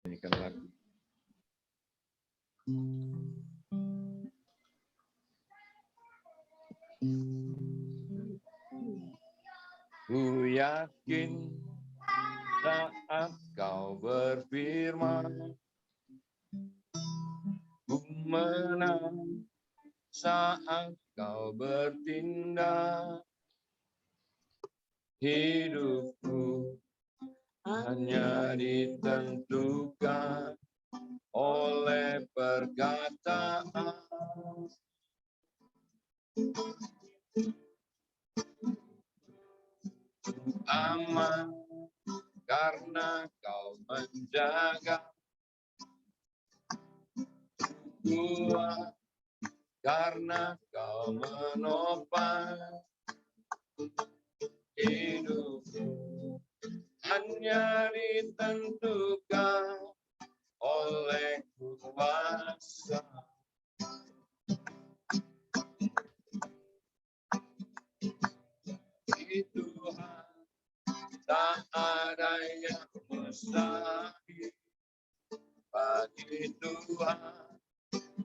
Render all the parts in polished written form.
Nyanyikan lagu. Ku yakin saat kau berfirman, ku menang saat kau bertindak. Hidupku hanya ditentukan oleh perkataan. Aman karena kau menjaga, kuat karena kau menopang. Hidupku hanya ditentukan oleh kuasa. Di Tuhan tak ada yang mustahil. Bagi Tuhan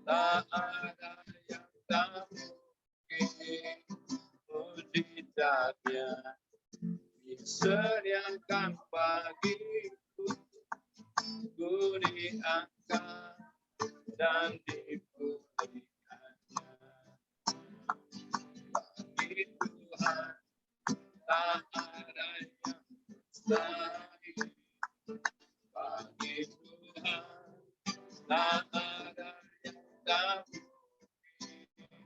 tak ada yang tak mungkin. Mujizatnya disediakan bagiku, ku diangkat dan dipulihkannya. Bagi Tuhan tak ada yang mustahil. Bagi Tuhan tak ada yang tak mungkin.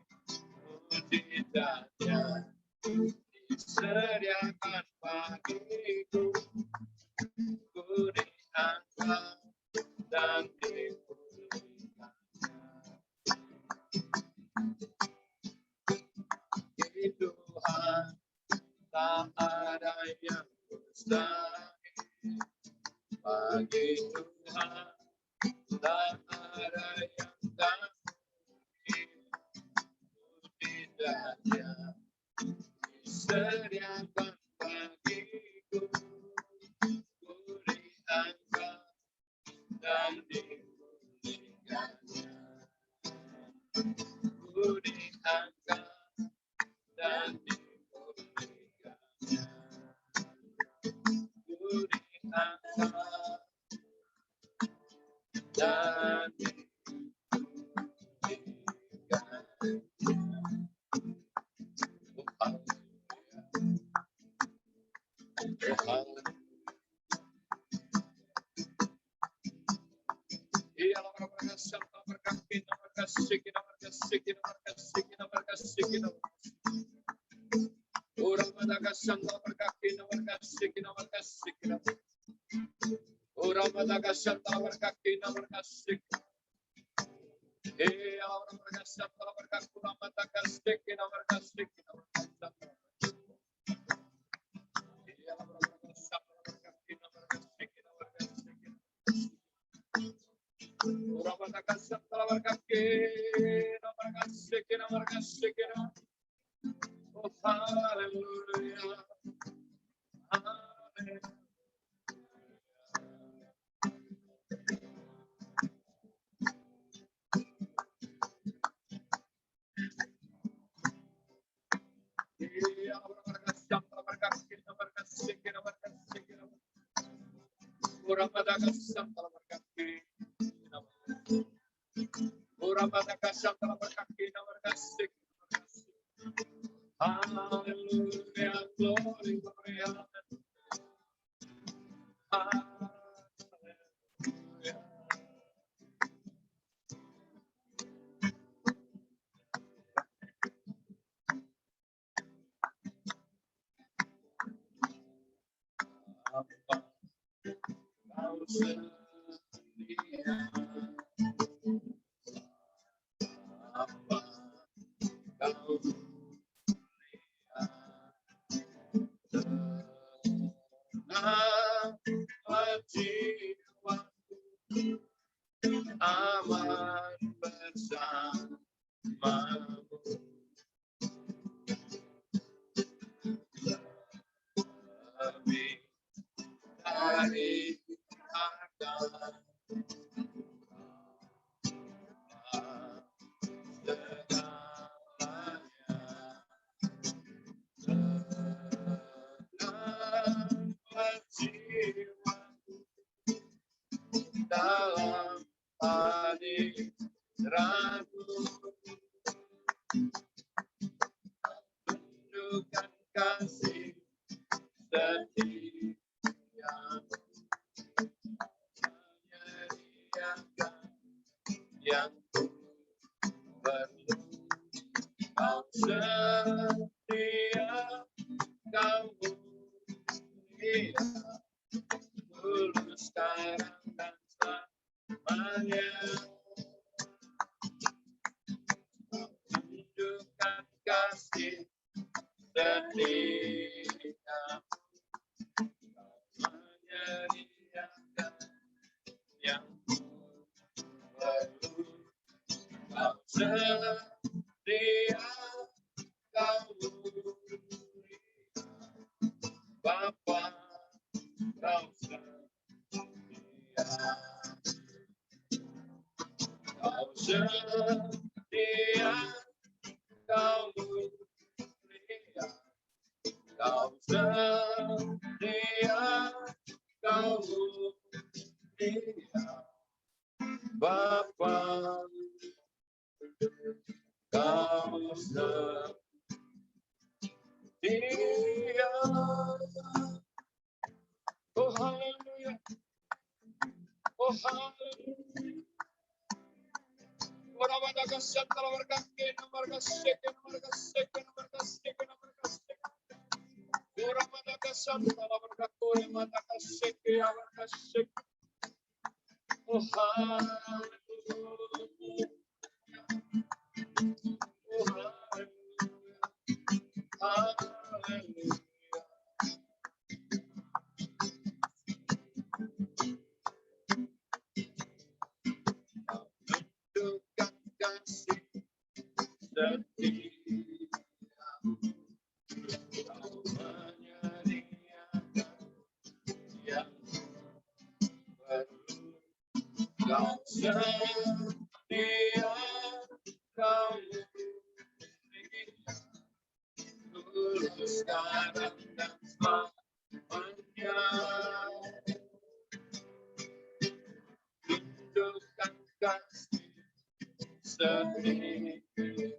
Mujizatnya disediakan bagiku, ku diangkat dan dipulihkannya. Di Tuhan tak ada yang mustahil. Bagi Tuhan tak ada yang tak mungkin. Mujizatnya disediakan bagiku, ku diangkat dan dipulihkannya. Ku diangkat dan dipulihkannya. Ku diangkat dan dipulihkannya. Oh, hallelujah. Amen. Hallelujah, glory, glory, hallelujah. Apa kau sedia? Apa kau tenang jiwaku, aman bersamamu. Lebih dari harta dalam hadirat-Mu, tunjukkan kasih setia-Mu, menyediakan yang ku perlu. Kau setia, Kau mulia, tulus sekarang dan selamanya. Kau tunjukkan kasih setia-Mu, Kau menyediakan yang ku perlu. Kau setia, Kau mulia, Bapa, Kau setia. Kau setia, Kau mulia, Kau setia, Kau mulia, Bapa, Kau setia. Oh haleluya, oh haleluya. Orang pada kasih kalau berkaki, nomor kasih, nomor kasih, nomor kasih, nomor kasih. Orang pada kasih kalau berkaki, mata kasih, nomor kasih. Oh haleluya, oh haleluya, haleluya. Tunjukkan kasih setia-Mu, Kau menyediakan yang perlu. Kau setia, Kau mulia, tulus sekarang dan selamanya. Tunjukkan kasih setia-Mu,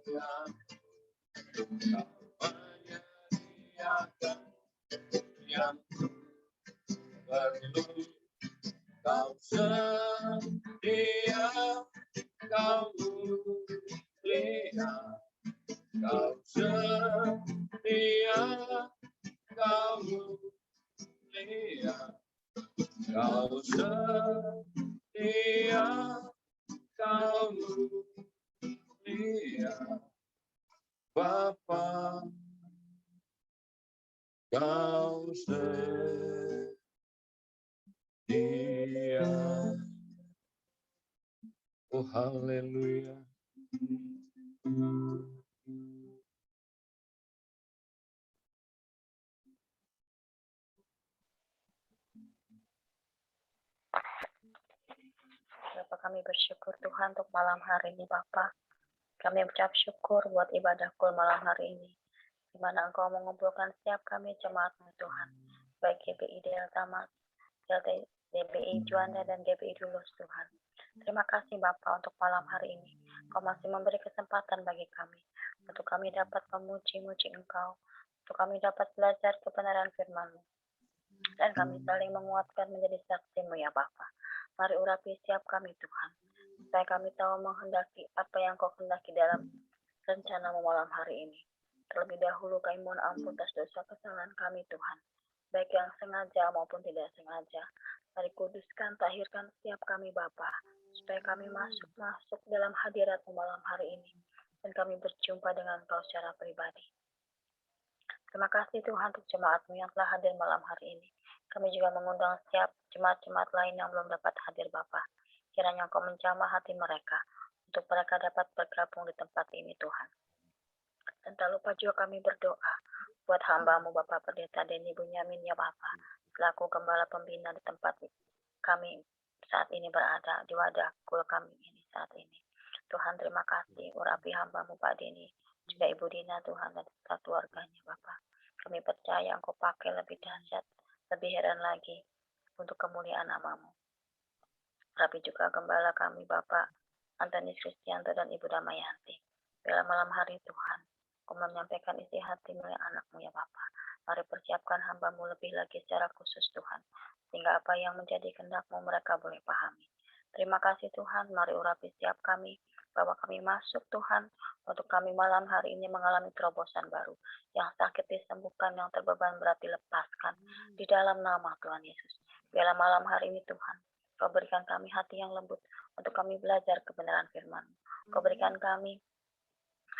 Kau menyediakan yang perlu. Kau setia, Kau mulia, Kau setia, Kau mulia, Kau setia, Kau mulia, Bapa, Kau setia. Oh haleluya. Bapa, kami bersyukur Tuhan untuk malam hari ini Bapa. Kami ucap syukur buat ibadah kul malam hari ini, di mana Engkau mengumpulkan setiap kami jemaat-Mu Tuhan, baik GBI Delta Mas, GBI Juanda dan GBI Dulus Tuhan. Terima kasih Bapa untuk malam hari ini. Engkau masih memberi kesempatan bagi kami, untuk kami dapat memuji-muji Engkau, untuk kami dapat belajar kebenaran firman-Mu, dan kami saling menguatkan menjadi saksi-Mu ya Bapa. Mari urapi setiap kami Tuhan, supaya kami tahu menghendaki apa yang Kau kehendaki dalam rencana-Mu malam hari ini. Terlebih dahulu kami mohon ampun atas dosa kesalahan kami Tuhan, baik yang sengaja maupun tidak sengaja. Mari kuduskan, tahirkan setiap kami Bapa, supaya kami masuk dalam hadirat-Mu malam hari ini, dan kami berjumpa dengan Engkau secara pribadi. Terima kasih Tuhan untuk jemaat-Mu yang telah hadir malam hari ini. Kami juga mengundang setiap jemaat-jemaat lain yang belum dapat hadir Bapa. Kiranya Engkau menjamah hati mereka, untuk mereka dapat bergabung di tempat ini Tuhan. Dan tak lupa juga kami berdoa buat hamba-Mu Bapak Pendeta Denny Bunyamin ya Bapa, selaku gembala pembina di tempat kami saat ini berada di wadah kul kami ini saat ini. Tuhan terima kasih urapi hamba-Mu Pak Deni, juga Ibu Dina Tuhan dan serta keluarganya Bapak. Kami percaya Engkau pakai lebih dahsyat, lebih heran lagi untuk kemuliaan nama-Mu. Urapi juga gembala kami Bapak Antonius Kristianto dan Ibu Damayanti. Bila malam hari Tuhan, Kau menyampaikan isi hati milik anak-Mu ya Bapak. Mari persiapkan hamba-Mu lebih lagi secara khusus Tuhan, sehingga apa yang menjadi kehendak-Mu mereka boleh pahami. Terima kasih Tuhan, mari urapi setiap kami, bahwa kami masuk Tuhan, untuk kami malam hari ini mengalami terobosan baru. Yang sakit disembuhkan, yang terbeban berat dilepaskan, di dalam nama Tuhan Yesus. Bila malam hari ini Tuhan, Kau berikan kami hati yang lembut, untuk kami belajar kebenaran firman-Mu. Kau berikan kami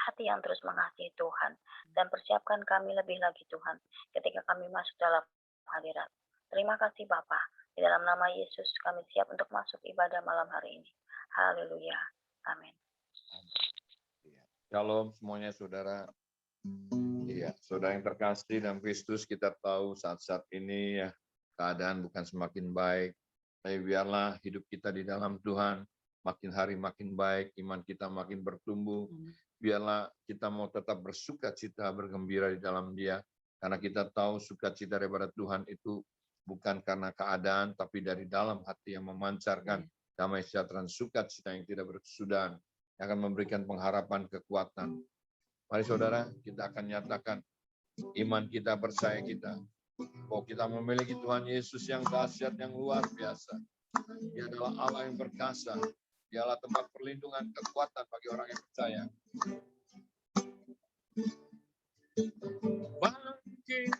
hati yang terus mengasihi Tuhan, dan persiapkan kami lebih lagi Tuhan, ketika kami masuk dalam hadirat. Terima kasih Bapa, di dalam nama Yesus kami siap untuk masuk ibadah malam hari ini. Haleluya, amin. Shalom semuanya saudara. Iya, saudara yang terkasih dalam Kristus, kita tahu saat-saat ini ya keadaan bukan semakin baik, tapi biarlah hidup kita di dalam Tuhan makin hari makin baik, iman kita makin bertumbuh. Biarlah kita mau tetap bersukacita, bergembira di dalam Dia, karena kita tahu sukacita daripada Tuhan itu bukan karena keadaan, tapi dari dalam hati yang memancarkan damai sejahtera, sukacita yang tidak berkesudahan, yang akan memberikan pengharapan, kekuatan. Mari saudara, kita akan nyatakan iman kita, percaya kita, bahwa kita memiliki Tuhan Yesus yang dahsyat, yang luar biasa. Dia adalah Allah yang perkasa. Dia adalah tempat perlindungan, kekuatan bagi orang yang percaya. Bangkit,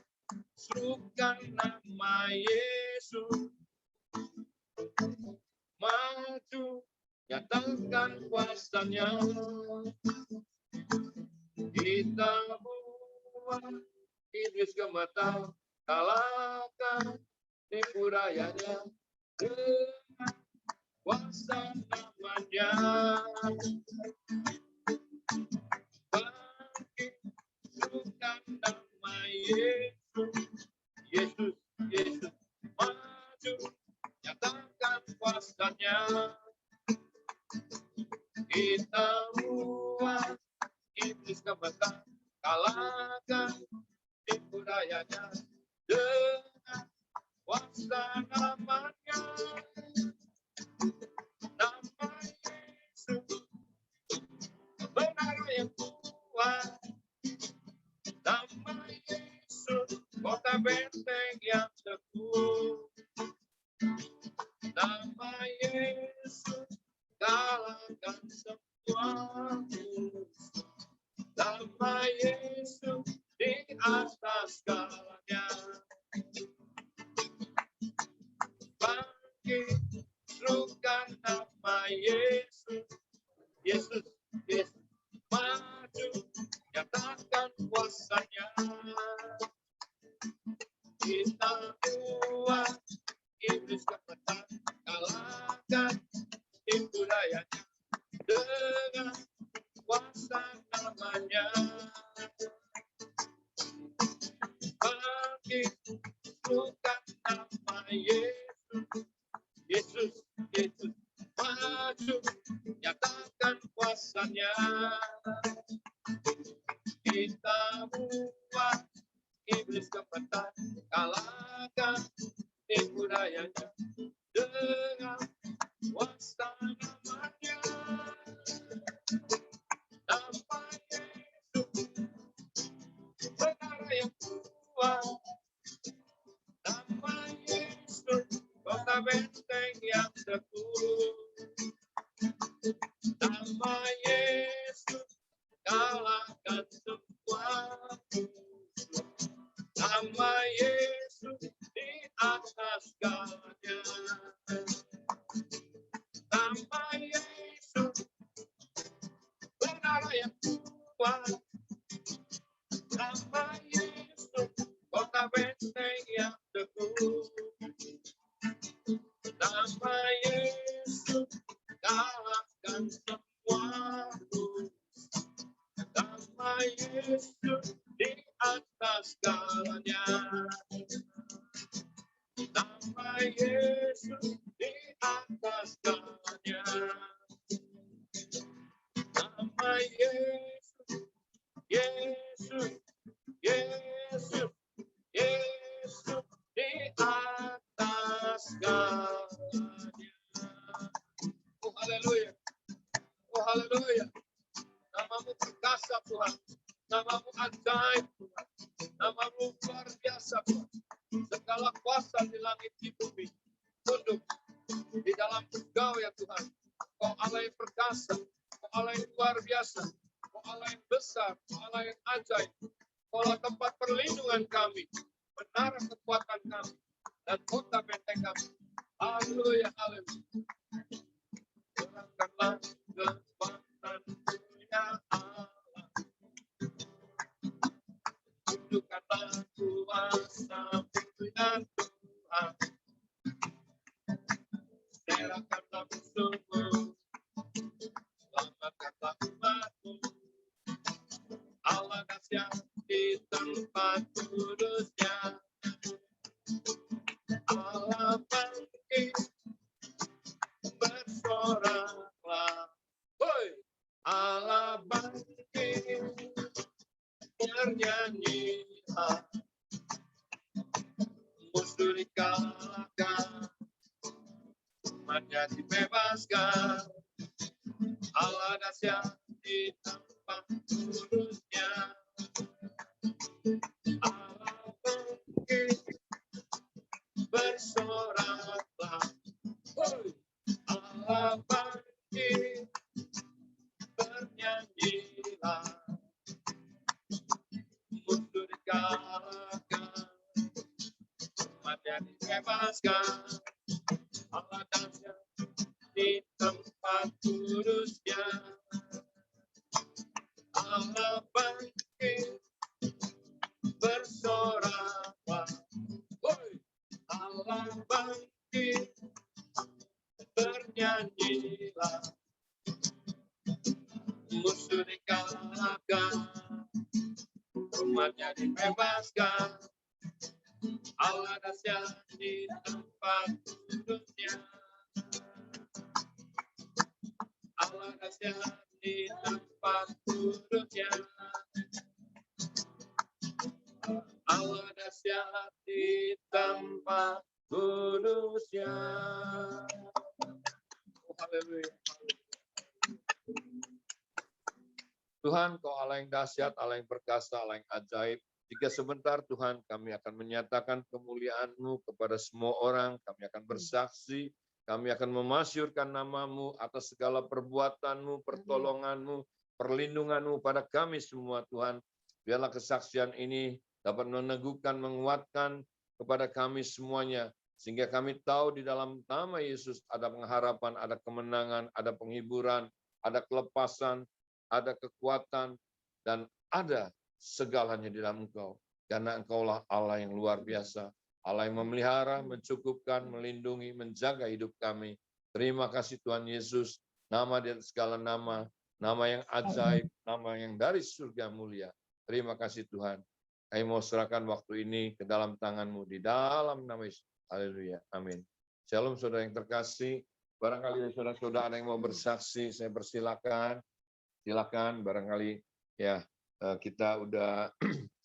serukan nama Yesus. Maju, nyatakan kuasanya. Kita buat iblis gemetar, kalahkan tipu dayanya. Dengan kuasa namanya. Bangkit, serukan nama Yesus. Yesus, Yesus, maju, nyatakan kuasanya. Kita buat iblis gemetar, kalahkan tipu dayanya. Dengan kuasa namanya. Nama Yesus, benar yang kuat. Nama Yesus, kota benteng yang teguh. Nama Yesus, kalahkan semua musuh. Nama Yesus, di atas segalanya. Bangkit, serukan nama Yesus. Yesus, Yesus, maju, nyatakan kuasanya. Kita buat iblis gemetar, kalahkan tipu dayanya. Dengan kuasa namanya. Bangkit, serukan nama Yesus. Yesus, Yesus, maju, nyatakan kuasanya. Kita buat iblis gemetar, kalahkan tipu dayanya. Dengan kuasa namanya. Nama Yesus, benar yang kuat. Nama Yesus, kota benteng yang teguh. Nama Yesus, kalahkan semua musuh. Nama Yesus, di atas segalanya. Nama Yesus, benar yang kuat. Nama Yesus, kota benteng yang teguh. Nama Yesus, kalahkan semua musuh. Nama Yesus, di atas segalanya. Nama Yesus, di atas haleluya. Oh, haleluya. Namamu perkasa Tuhan. Namamu ajaib Tuhan. Namamu luar biasa Tuhan. Segala kuasa di langit di bumi tunduk di dalam Engkau ya Tuhan. Kau Allah yang perkasa, Kau Allah yang luar biasa, Kau Allah yang besar, Kau Allah yang ajaib. Kau Allah tempat perlindungan kami, menara kekuatan kami, dan kota benteng kami. Haleluya, haleluya. Serahkanlah kekuatan ya Allah. Tunjukkanlah kuasa pimpinan Tuhan. Serahkanlah musuhmu, selamatkanlah umatmu. Allah dahsyat di tempat kudusnya. Allah bangkit, bersoraklah. Hoi! Allah bangkit, bernyanyilah. Musuh dikalahkan, umatnya dibebaskan. Allah dahsyat di tempat kudusnya. Allah bangkit, bersoraklah. Hoi! Allah bangkit, bernyanyilah. Musuh dikalahkan, umatnya dibebaskan. Allah dahsyat di tempat kudusnya. Allah bangkit, bersoraklah. Hoi! Allah bangkit, bernyanyilah. Musuh dikalahkan, umatnya dibebaskan. Allah dahsyat di tempat kudusnya. Allah dahsyat di tempat kudusnya. Allah dahsyat di tempat kudusnya. Oh, haleluya. Tuhan, Kau Allah yang dahsyat, Allah yang perkasa, Allah yang ajaib. Jika sebentar Tuhan kami akan menyatakan kemuliaan-Mu kepada semua orang, kami akan bersaksi, kami akan memasyurkan nama-Mu atas segala perbuatan-Mu, pertolongan-Mu, perlindungan-Mu pada kami semua Tuhan. Biarlah kesaksian ini dapat meneguhkan, menguatkan kepada kami semuanya, sehingga kami tahu di dalam nama Yesus ada pengharapan, ada kemenangan, ada penghiburan, ada kelepasan, ada kekuatan, dan ada segalanya di dalam Engkau. Karena Engkaulah Allah yang luar biasa, Allah yang memelihara, mencukupkan, melindungi, menjaga hidup kami. Terima kasih Tuhan Yesus, nama di atas segala nama, nama yang ajaib, nama yang dari surga mulia. Terima kasih Tuhan. Kami mau serahkan waktu ini ke dalam tangan-Mu, di dalam nama Yesus. Haleluya. Amin. Shalom saudara yang terkasih. Barangkali saudara-saudara ada yang mau bersaksi, saya persilakan. Silakan, barangkali ya kita udah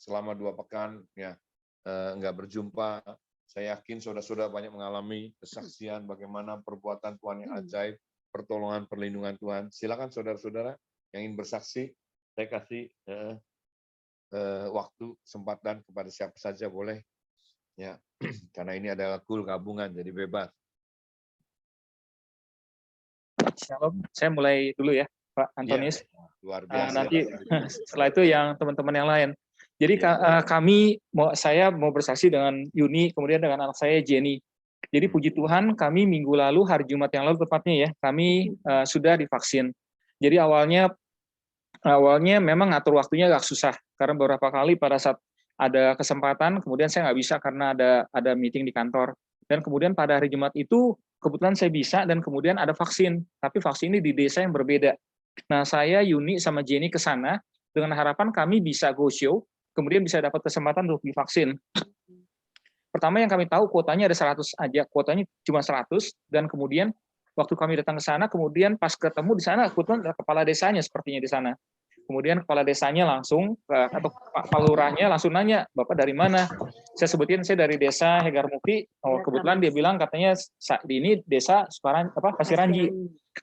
selama 2 pekan ya nggak berjumpa. Saya yakin saudara-saudara banyak mengalami kesaksian bagaimana perbuatan Tuhan yang ajaib, pertolongan, perlindungan Tuhan. Silakan saudara-saudara yang ingin bersaksi, saya kasih waktu, kesempatan kepada siapa saja boleh ya, karena ini adalah gabungan jadi bebas. Shalom, saya mulai dulu ya Pak Antonius. Ya, luar biasa. Nanti setelah itu yang teman-teman yang lain. Jadi saya mau bersaksi dengan Yuni, kemudian dengan anak saya Jenny. Jadi puji Tuhan, kami minggu lalu, hari Jumat yang lalu tepatnya ya, kami sudah divaksin. Jadi awalnya memang ngatur waktunya agak susah, karena beberapa kali pada saat ada kesempatan, kemudian saya nggak bisa karena ada meeting di kantor. Dan kemudian pada hari Jumat itu, kebetulan saya bisa, dan kemudian ada vaksin. Tapi vaksin ini di desa yang berbeda. Nah, saya, Yuni, sama Jenny ke sana dengan harapan kami bisa go show, kemudian bisa dapat kesempatan untuk divaksin. Pertama yang kami tahu kuotanya ada 100 aja, kuotanya cuma 100, dan kemudian waktu kami datang ke sana, kemudian pas ketemu di sana, kebetulan ada kepala desanya sepertinya di sana. Kemudian kepala desanya langsung atau Pak Lurahnya langsung nanya, Bapak dari mana? Saya sebutin saya dari desa Hegar Mukti. Oh, kebetulan dia bilang katanya di ini desa Pasir Ranji.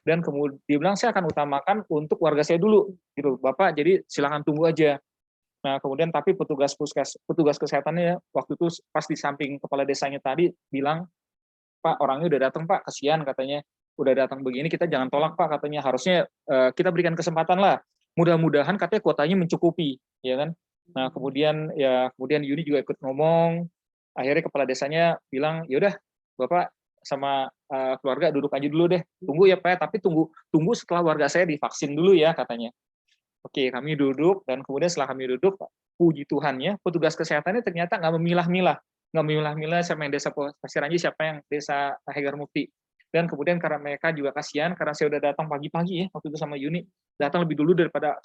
Dan kemudian dia bilang saya akan utamakan untuk warga saya dulu, gitu Bapak. Jadi silakan tunggu aja. Nah kemudian tapi petugas kesehatannya waktu itu pas di samping kepala desanya tadi bilang, Pak orangnya udah datang Pak, kasihan katanya udah datang begini kita jangan tolak Pak katanya, harusnya kita berikan kesempatan lah. Mudah-mudahan katanya kuotanya mencukupi, ya kan. Nah kemudian Yuni juga ikut ngomong, akhirnya kepala desanya bilang ya udah Bapak sama keluarga duduk aja dulu deh, tunggu ya Pak, tapi tunggu setelah warga saya divaksin dulu ya katanya. Oke, kami duduk dan kemudian setelah kami duduk, puji Tuhannya petugas kesehatannya ternyata nggak memilah-milah siapa yang desa Pasir Ranji, siapa yang desa Hegar Mukti. Dan kemudian karena mereka juga kasihan, karena saya udah datang pagi-pagi ya waktu itu sama Yuni, datang lebih dulu daripada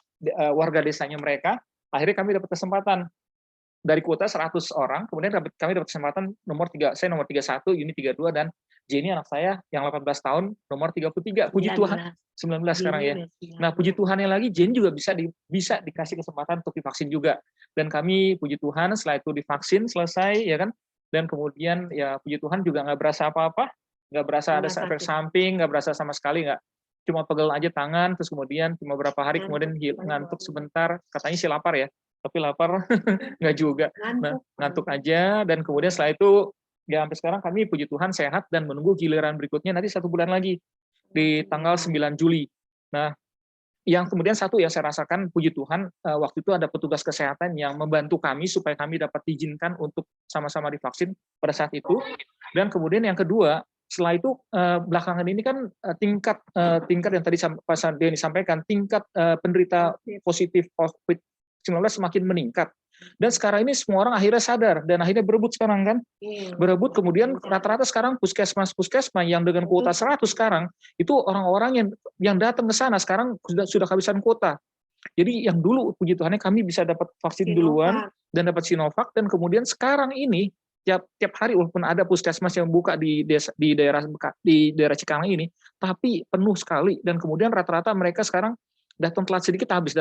warga desanya mereka, akhirnya kami dapat kesempatan dari kuota 100 orang, kemudian kami dapat kesempatan saya nomor 31, Yuni 32, dan Jenny anak saya yang 18 tahun nomor 33. Puji Tuhan, 19 sekarang ya. Nah, puji Tuhannya lagi Jenny juga bisa dikasih kesempatan untuk divaksin juga. Dan kami puji Tuhan setelah itu divaksin selesai ya kan. Dan kemudian ya puji Tuhan juga nggak berasa apa-apa, nggak berasa ada efek samping, nggak berasa sama sekali, nggak, cuma pegel aja tangan, terus kemudian cuma beberapa hari kemudian ngantuk sebentar, katanya sih lapar ya, tapi lapar nggak juga, nah, ngantuk aja. Dan kemudian setelah itu ya sampai sekarang kami puji Tuhan sehat dan menunggu giliran berikutnya nanti 1 bulan lagi di tanggal 9 Juli. Nah, yang kemudian satu yang saya rasakan puji Tuhan waktu itu ada petugas kesehatan yang membantu kami supaya kami dapat diizinkan untuk sama-sama divaksin pada saat itu. Dan kemudian yang kedua, setelah itu belakangan ini kan tingkat yang tadi Pak Denny sampaikan, tingkat penderita positif COVID-19 semakin meningkat. Dan sekarang ini semua orang akhirnya sadar dan akhirnya berebut sekarang kan. Berebut, kemudian rata-rata sekarang puskesmas yang dengan kuota 100 sekarang, itu orang-orang yang datang ke sana sekarang sudah kehabisan kuota. Jadi yang dulu puji Tuhannya kami bisa dapat vaksin duluan dan dapat Sinovac, dan kemudian sekarang ini tiap hari walaupun ada puskesmas yang buka di daerah Cikarang ini, tapi penuh sekali, dan kemudian rata-rata mereka sekarang datang telat sedikit habis,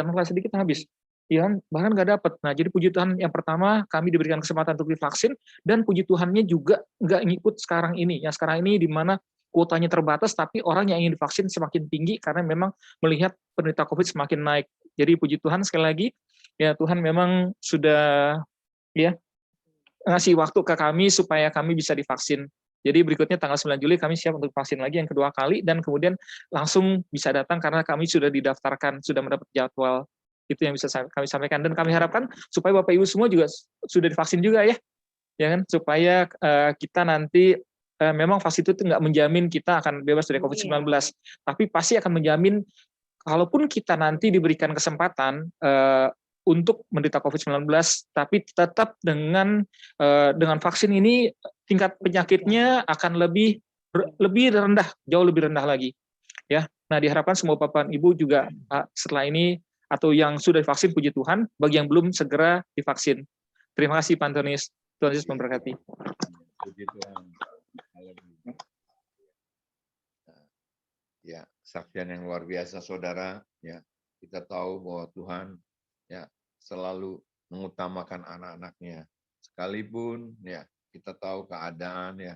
ya bahkan nggak dapat. Nah jadi puji Tuhan yang pertama kami diberikan kesempatan untuk divaksin, dan puji Tuhannya juga nggak ngikut sekarang ini di mana kuotanya terbatas tapi orang yang ingin divaksin semakin tinggi karena memang melihat penderita COVID semakin naik. Jadi puji Tuhan sekali lagi ya, Tuhan memang sudah ya ngasih waktu ke kami supaya kami bisa divaksin. Jadi berikutnya tanggal 9 Juli kami siap untuk vaksin lagi yang kedua kali, dan kemudian langsung bisa datang karena kami sudah didaftarkan, sudah mendapat jadwal. Itu yang bisa kami sampaikan, dan kami harapkan supaya Bapak Ibu semua juga sudah divaksin juga ya kan, supaya kita nanti memang vaksin itu nggak menjamin kita akan bebas dari COVID-19, tapi pasti akan menjamin kalaupun kita nanti diberikan kesempatan untuk menderita COVID-19, tapi tetap dengan vaksin ini tingkat penyakitnya akan lebih rendah, jauh lebih rendah lagi ya. Nah diharapkan semua Bapak Ibu juga setelah ini atau yang sudah divaksin, puji Tuhan, bagi yang belum segera divaksin. Terima kasih Pak Antonius, Tuhan Yesus memberkati. Puji Tuhan. Ya, saksian yang luar biasa saudara, ya. Kita tahu bahwa Tuhan ya selalu mengutamakan anak-anaknya. Sekalipun ya kita tahu keadaan ya,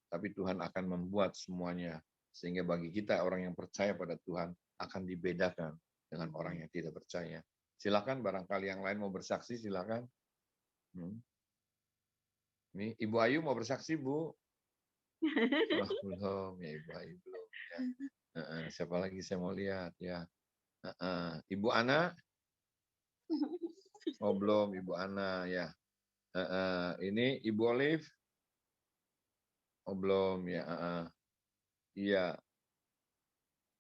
tapi Tuhan akan membuat semuanya sehingga bagi kita orang yang percaya pada Tuhan akan dibedakan dengan orang yang tidak percaya. Silakan barangkali yang lain mau bersaksi, silakan. Ini Ibu Ayu mau bersaksi, Bu? Oh, belum, ya Ibu Ayu belum. Ya. Siapa lagi saya mau lihat ya? Ibu Ana? Oh belum, Ibu Ana ya. Ini Ibu Olive? Oh belum ya. Iya.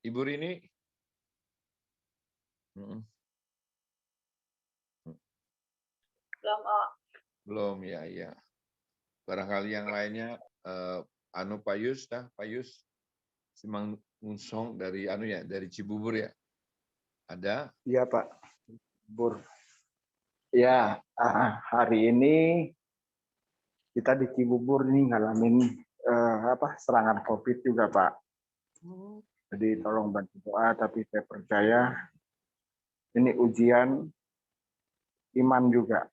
Ibu Rini? Belum, oh. Belum ya, iya. Barangkali yang lainnya, Payus, Simang Unsong dari dari Cibubur ya. Ada? Iya Pak, Bur. Ya, hari ini kita di Cibubur nih ngalamin serangan COVID juga Pak. Jadi tolong bantu doa, tapi saya percaya Ini ujian iman juga.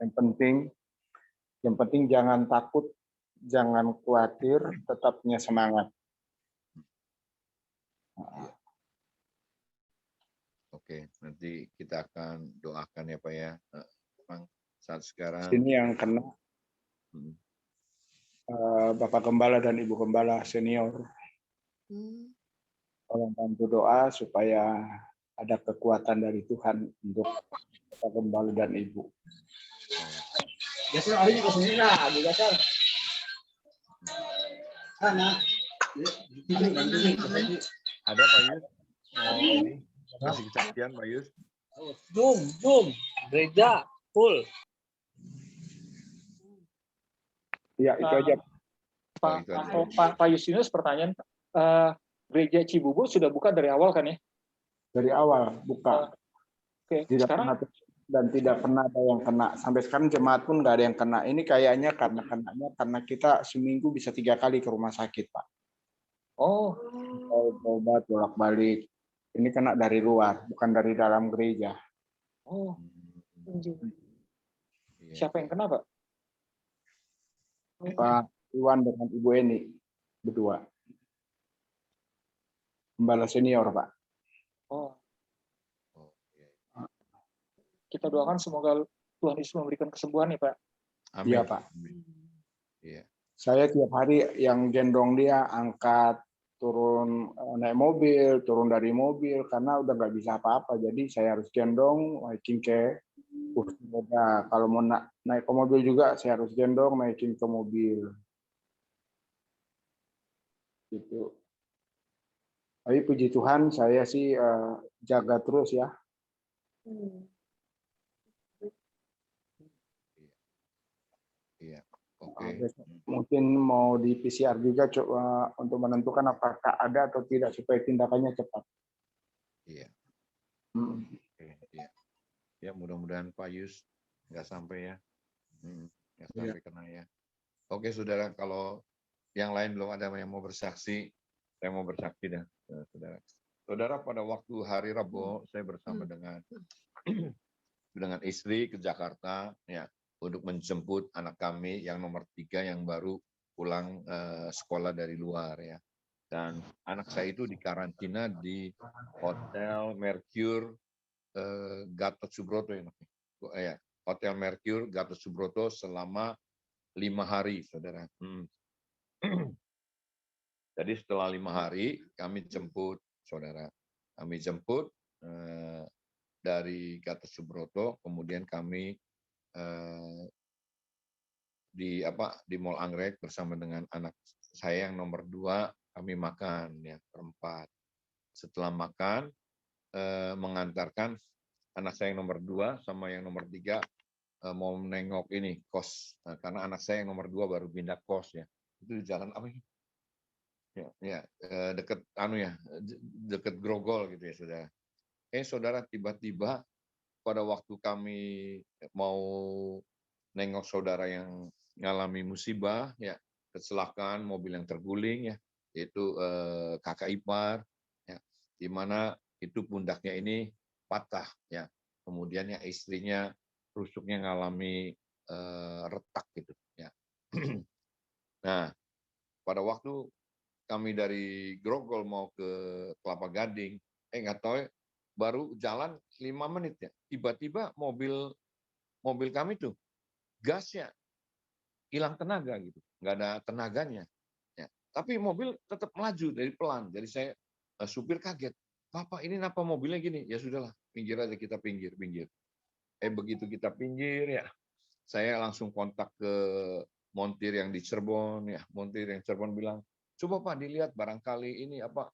Yang penting jangan takut, jangan khawatir, tetap punya semangat. Oke, nanti kita akan doakan ya Pak ya. Memang saat sekarang Sini yang kena Bapak Gembala dan Ibu Gembala senior. Tolong bantu doa supaya ada kekuatan dari Tuhan untuk Bapak Gembala dan Ibu. ada Pak Yus? Oh, ini kasih kesaksian Pak Yus. Zoom, gereja full. Ya, itu aja. Pak Yusinus pertanyaan, gereja Cibubur sudah buka dari awal kan ya? Dari awal buka. Oke, Tidak sekarang pernah dan tidak pernah ada yang kena. Sampai sekarang jemaat pun nggak ada yang kena. Ini kayaknya karena kita seminggu bisa 3 kali ke rumah sakit, Pak. oh Obat bolak-balik. Ini kena dari luar, bukan dari dalam gereja. Siapa yang kena Pak? Pak Iwan dengan Ibu Eni berdua. Gembala senior, Pak. Kita doakan semoga Tuhan Yesus memberikan kesembuhan ya Pak. Amin. Iya, Pak. Iya. Saya tiap hari yang gendong dia, angkat, turun naik mobil, turun dari mobil, karena udah nggak bisa apa-apa. Jadi saya harus gendong, naikin ke kursi roda. Kalau mau naik ke mobil juga, saya harus gendong, naikin ke mobil. Gitu. Tapi puji Tuhan, saya sih jaga terus ya. Iya. Oke. Mungkin mau di PCR juga coba untuk menentukan apakah ada atau tidak supaya tindakannya cepat. Iya. Oke, iya. Ya mudah-mudahan Pak Yus nggak sampai ya. Nggak sampai kena ya. Oke saudara, kalau yang lain belum ada yang mau bersaksi, saya mau bersaksi dah, saudara. Saudara, pada waktu hari Rabu saya bersama dengan istri ke Jakarta ya untuk menjemput anak kami yang nomor 3 yang baru pulang sekolah dari luar ya. Dan anak saya itu dikarantina di Hotel Mercure Gatot Subroto ya. Hotel Mercure Gatot Subroto selama 5 hari, saudara. Jadi setelah 5 hari kami jemput, saudara. Kami jemput dari Gatot Subroto, kemudian kami di Mall Anggrek bersama dengan anak saya yang nomor 2, kami makan ya berempat. Setelah makan mengantarkan anak saya yang nomor 2 sama yang nomor 3 mau nengok ini kos, karena anak saya yang nomor 2 baru pindah kos ya. Itu di jalan apa ini? Ya, deket deket Grogol gitu ya saudara. Saudara, tiba-tiba pada waktu kami mau nengok saudara yang ngalami musibah ya, kecelakaan mobil yang terguling ya, yaitu kakak ipar ya, di mana itu pundaknya ini patah ya, kemudian ya istrinya rusuknya ngalami retak gitu ya. Nah, pada waktu kami dari Grogol mau ke Kelapa Gading, nggak tahu ya, baru jalan 5 menit ya, tiba-tiba mobil kami tuh gasnya hilang tenaga gitu, nggak ada tenaganya. Ya. Tapi mobil tetap melaju dari pelan. Jadi saya supir kaget, Bapak ini kenapa mobilnya gini? Ya sudahlah, pinggir aja, kita pinggir. Begitu kita pinggir ya, saya langsung kontak ke montir yang di Cirebon ya. Montir yang Cirebon bilang, coba Pak dilihat barangkali ini apa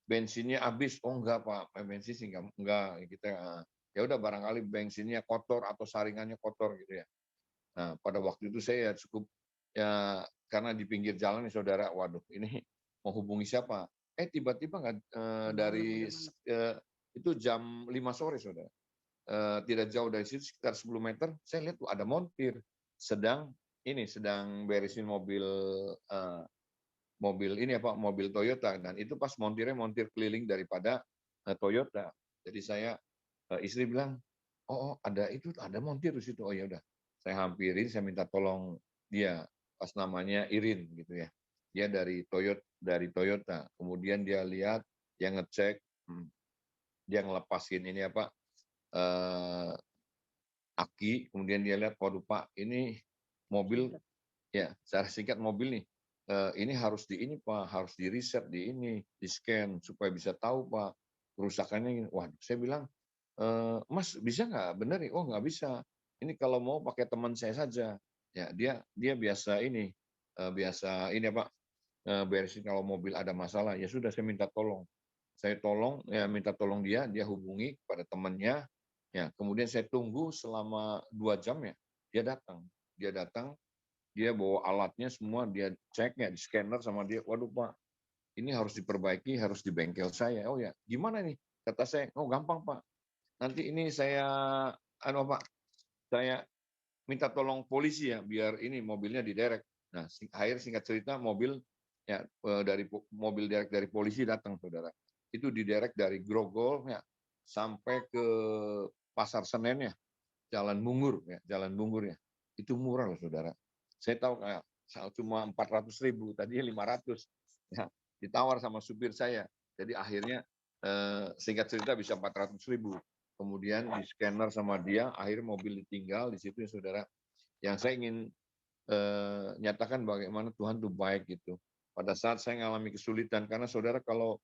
bensinnya habis. Oh enggak Pak, bensin sih enggak. Kita ya udah barangkali bensinnya kotor atau saringannya kotor gitu ya. Nah, pada waktu itu saya cukup ya karena di pinggir jalan nih saudara, waduh ini mau hubungi siapa? Tiba-tiba nggak dari itu jam 5 sore saudara. Tidak jauh dari situ sekitar 10 meter saya lihat tuh ada montir sedang beresin mobil mobil Toyota, dan itu pas montir keliling daripada Toyota. Jadi istri bilang, oh ada montir di situ. Oh ya udah, saya hampirin, saya minta tolong dia, pas namanya Irin gitu ya. Dia dari Toyota. Kemudian dia lihat, dia ngecek, dia ngelepasin ini aki, kemudian dia lihat, waduh Pak, ini mobil, ya secara singkat mobil nih, ini harus Pak, harus di riset, di scan supaya bisa tahu Pak kerusakannya. Waduh, saya bilang, Mas bisa nggak benerin? Oh nggak bisa. Ini kalau mau pakai teman saya saja. Ya dia biasa Pak, beresin kalau mobil ada masalah. Ya sudah, saya minta tolong. Saya minta tolong dia hubungi pada temannya. Ya, kemudian saya tunggu selama 2 jam ya, dia datang, dia bawa alatnya semua, dia cek ya, di scanner sama dia. Waduh Pak, ini harus diperbaiki, harus di bengkel saya. Oh ya, gimana nih? Kata saya, oh gampang Pak. Nanti ini saya Pak, saya minta tolong polisi ya, biar ini mobilnya diderek. Nah, singkat cerita mobil ya dari mobil derek dari polisi datang, saudara. Itu diderek dari Grogol ya sampai ke Pasar Senen ya, Jalan Bungur ya. Itu murah loh, saudara. Saya tahu kayak cuma 400.000, tadinya 500. Ya, ditawar sama supir saya. Jadi akhirnya singkat cerita bisa 400.000. Kemudian di scanner sama dia, akhirnya mobil ditinggal di situ ya, saudara. Yang saya ingin nyatakan bagaimana Tuhan itu baik gitu. Pada saat saya mengalami kesulitan, karena saudara kalau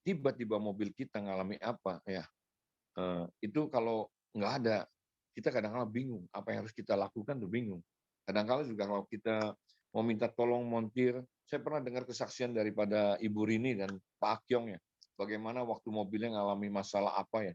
tiba-tiba mobil kita ngalami apa ya, itu kalau nggak ada, kita kadang-kadang bingung apa yang harus kita lakukan, tuh bingung. Kadang-kadang juga kalau kita mau minta tolong montir, saya pernah dengar kesaksian daripada Ibu Rini dan Pak Akyong ya, bagaimana waktu mobilnya ngalami masalah apa ya.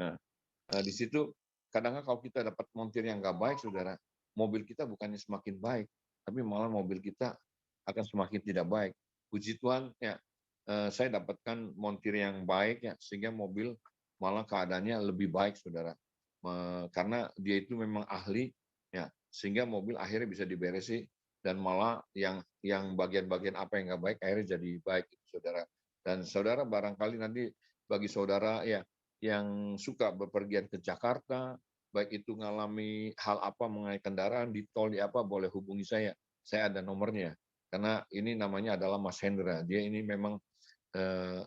Nah, di situ kadang-kadang kalau kita dapat montir yang nggak baik, saudara, mobil kita bukannya semakin baik, tapi malah mobil kita akan semakin tidak baik. Puji Tuhan ya, saya dapatkan montir yang baik ya, sehingga mobil malah keadaannya lebih baik, saudara. Karena dia itu memang ahli ya, sehingga mobil akhirnya bisa diberesi, dan malah yang bagian-bagian apa yang nggak baik akhirnya jadi baik, saudara. Dan saudara barangkali nanti bagi saudara ya yang suka bepergian ke Jakarta, baik itu mengalami hal apa mengenai kendaraan di tol di apa, boleh hubungi saya. Saya ada nomornya. Karena ini namanya adalah Mas Hendra. Dia ini memang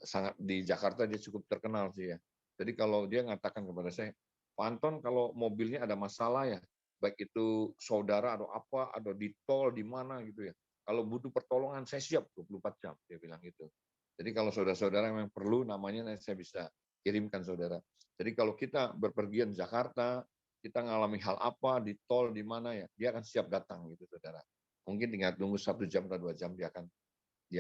sangat di Jakarta dia cukup terkenal sih ya. Jadi kalau dia mengatakan kepada saya, Pak Anton kalau mobilnya ada masalah ya, baik itu saudara atau apa, atau di tol di mana gitu ya. Kalau butuh pertolongan saya siap 24 jam, dia bilang gitu. Jadi kalau saudara-saudara yang perlu namanya saya bisa kirimkan, saudara. Jadi kalau kita berpergian Jakarta, kita mengalami hal apa di tol di mana ya, dia akan siap datang gitu, saudara. Mungkin tinggal tunggu 1 jam atau 2 jam dia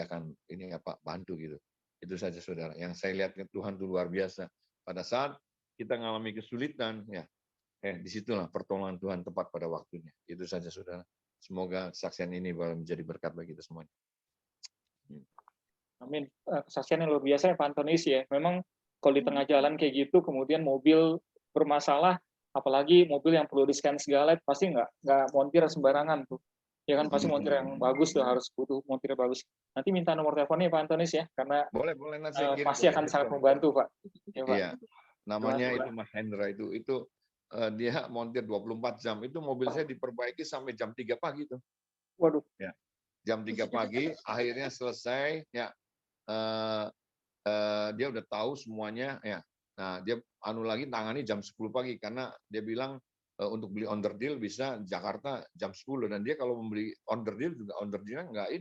akan ini bantu gitu. Itu saja, saudara. Yang saya lihat Tuhan itu luar biasa. Pada saat kita mengalami kesulitan ya, disitulah pertolongan Tuhan tepat pada waktunya. Itu saja, saudara. Semoga kesaksian ini menjadi berkat bagi kita semuanya. Amin. Kesaksian yang luar biasa ya Pak Antonis ya. Memang kalau di tengah jalan kayak gitu, kemudian mobil bermasalah, apalagi mobil yang perlu di-scan segala, pasti nggak montir sembarangan tuh. Ya kan, pasti montir yang bagus tuh, harus butuh montir yang bagus. Nanti minta nomor teleponnya Pak Antonis ya, karena boleh nanti saya kirim, pasti akan sangat membantu Pak. Ya, Pak. Iya, namanya itu Mas Hendra itu dia montir 24 jam. Itu mobil saya diperbaiki sampai jam 3 pagi tuh. Waduh. Ya. Jam 3 pagi akhirnya selesai ya. Dia udah tahu semuanya ya. Nah, dia lagi tangani jam 10 pagi karena dia bilang untuk beli under deal bisa Jakarta jam 10, dan dia kalau membeli under deal juga under deal enggak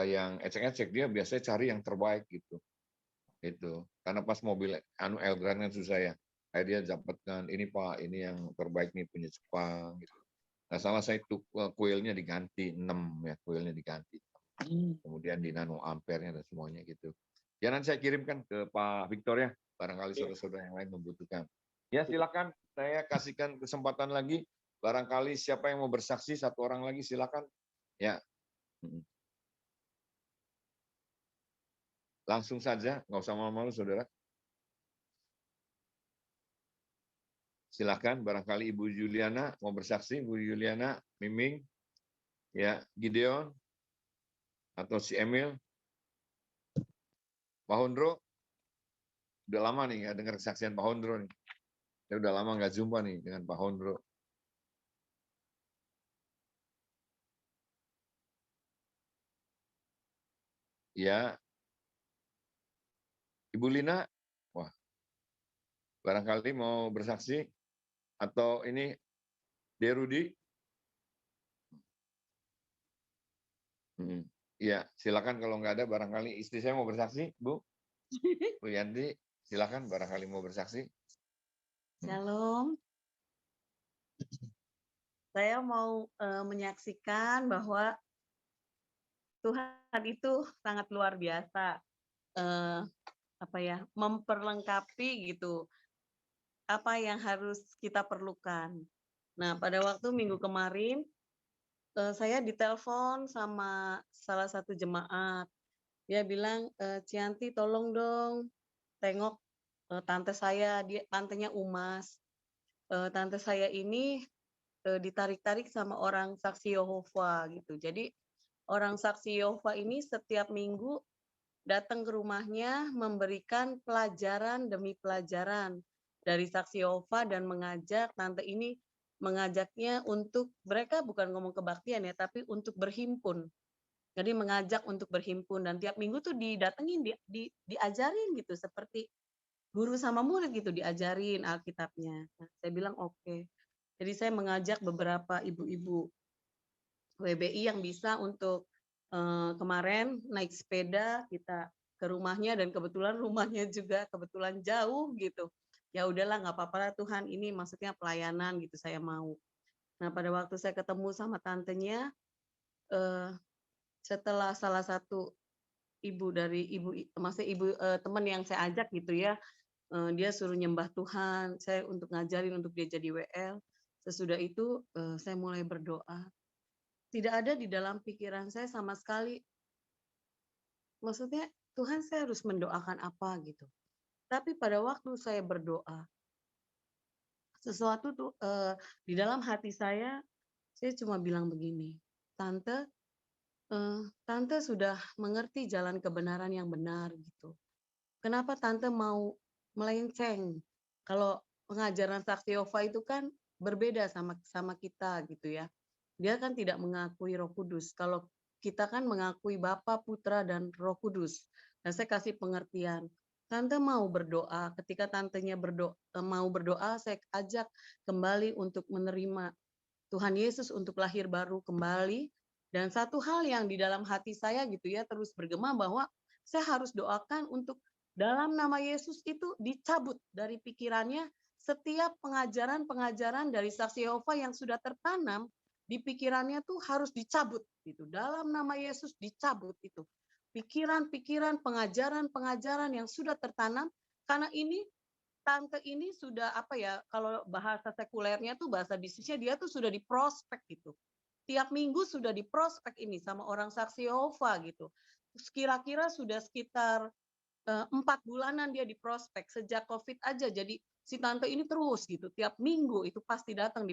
yang ecek-ecek, dia biasanya cari yang terbaik gitu. Itu. Karena pas mobil Elgrand kan susah ya. Akhirnya dia dapatkan ini Pak, ini yang terbaik nih punya Jepang gitu. Nah, salah saya itu kuilnya diganti 6 ya, kuilnya diganti. Kemudian di nano ampere-nya dan semuanya gitu. Ya nanti saya kirimkan ke Pak Victor ya, barangkali saudara-saudara yang lain membutuhkan. Ya silakan, saya kasihkan kesempatan lagi. Barangkali siapa yang mau bersaksi, 1 orang lagi silakan. Ya. Langsung saja, nggak usah malu-malu saudara. Silakan, barangkali Ibu Juliana mau bersaksi, Ibu Juliana, Miming, ya Gideon, atau si Emil, Pak Hondro, Udah lama nih nggak dengar kesaksian Pak Hondro nih. Saya udah lama nggak jumpa nih dengan Pak Hondro. Ya, Ibu Lina, wah, barangkali mau bersaksi atau ini Derudi? Iya, silakan kalau nggak ada barangkali istri saya mau bersaksi, Bu. Bu Yanti, silakan barangkali mau bersaksi. Shalom. Saya mau menyaksikan bahwa Tuhan itu sangat luar biasa. Apa ya, memperlengkapi gitu apa yang harus kita perlukan. Nah, pada waktu minggu kemarin saya ditelepon sama salah satu jemaat. Dia bilang, Cianti tolong dong tengok tante saya, tantenya Umas. Tante saya ini ditarik-tarik sama orang saksi Yehova gitu. Jadi orang saksi Yehova ini setiap minggu datang ke rumahnya memberikan pelajaran demi pelajaran dari saksi Yehova dan mengajak tante ini mengajaknya untuk mereka bukan ngomong kebaktian ya, tapi untuk berhimpun. Jadi mengajak untuk berhimpun dan tiap minggu tuh didatengin, diajarin gitu seperti guru sama murid gitu diajarin Alkitabnya. Nah, saya bilang oke. Jadi saya mengajak beberapa ibu-ibu WBI yang bisa untuk kemarin naik sepeda kita ke rumahnya dan kebetulan rumahnya juga kebetulan jauh gitu. Ya udahlah nggak apa-apa lah Tuhan, ini maksudnya pelayanan gitu saya mau. Nah pada waktu saya ketemu sama tantenya, setelah salah satu ibu dari maksudnya ibu teman yang saya ajak gitu ya, dia suruh nyembah Tuhan, saya untuk ngajarin untuk dia jadi WL. Sesudah itu saya mulai berdoa. Tidak ada di dalam pikiran saya sama sekali, maksudnya Tuhan saya harus mendoakan apa gitu. Tapi pada waktu saya berdoa, sesuatu tuh di dalam hati saya cuma bilang begini, Tante, Tante sudah mengerti jalan kebenaran yang benar gitu. Kenapa Tante mau melenceng? Kalau pengajaran saksi Yehova itu kan berbeda sama kita gitu ya. Dia kan tidak mengakui Roh Kudus. Kalau kita kan mengakui Bapa, Putra, dan Roh Kudus. Nah, saya kasih pengertian. Tante mau berdoa. Ketika tantenya mau berdoa, saya ajak kembali untuk menerima Tuhan Yesus untuk lahir baru kembali. Dan satu hal yang di dalam hati saya gitu ya terus bergema bahwa saya harus doakan untuk dalam nama Yesus itu dicabut dari pikirannya setiap pengajaran-pengajaran dari saksi Yehova yang sudah tertanam di pikirannya tuh harus dicabut gitu. Dalam nama Yesus dicabut itu. Pikiran-pikiran, pengajaran-pengajaran yang sudah tertanam karena ini tante ini sudah apa ya, kalau bahasa sekulernya tuh bahasa bisnisnya dia tuh sudah diprospek gitu. Tiap minggu sudah diprospek ini sama orang saksi Yehova gitu. Kira-kira sudah sekitar 4 bulanan dia diprospek sejak COVID aja. Jadi si tante ini terus gitu, tiap minggu itu pasti datang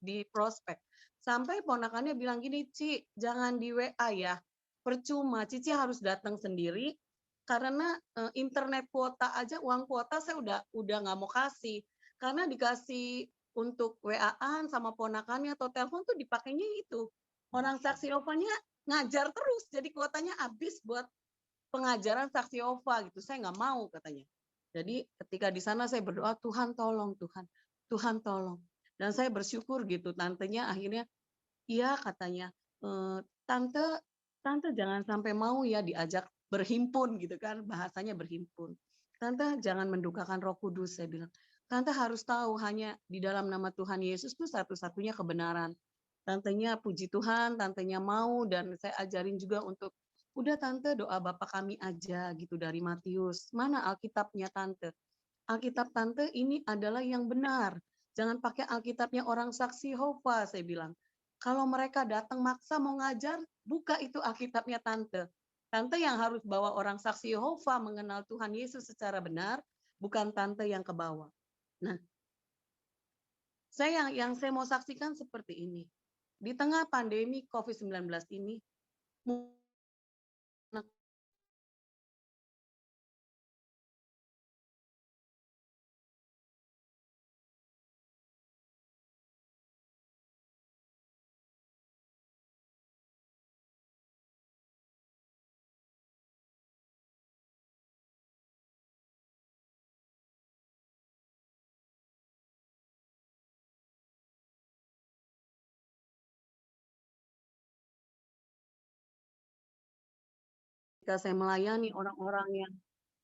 di prospek. Sampai ponakannya bilang gini, Ci, jangan di WA ya, percuma, Cici harus datang sendiri, karena internet kuota aja, uang kuota saya udah nggak mau kasih, karena dikasih untuk WA-an sama ponakannya atau telepon tuh dipakainya itu. Orang saksi Yehova-nya ngajar terus, jadi kuotanya habis buat pengajaran saksi Yehova gitu. Saya nggak mau katanya. Jadi ketika di sana saya berdoa, Tuhan tolong, Tuhan tolong. Dan saya bersyukur gitu, tantenya akhirnya, iya katanya, tante, tante jangan sampai mau ya diajak berhimpun gitu kan, bahasanya berhimpun. Tante jangan mendukakan Roh Kudus, saya bilang. Tante harus tahu hanya di dalam nama Tuhan Yesus itu satu-satunya kebenaran. Tantenya puji Tuhan, tantenya mau, dan saya ajarin juga untuk udah tante doa Bapa kami aja gitu dari Matius. Mana Alkitabnya tante? Alkitab tante ini adalah yang benar. Jangan pakai Alkitabnya orang saksi Yehova, saya bilang. Kalau mereka datang maksa mau ngajar, buka itu Alkitabnya tante. Tante yang harus bawa orang saksi Yehova mengenal Tuhan Yesus secara benar, bukan tante yang ke bawah. Nah, yang saya mau saksikan seperti ini. Di tengah pandemi COVID-19 ini, ketika saya melayani orang-orang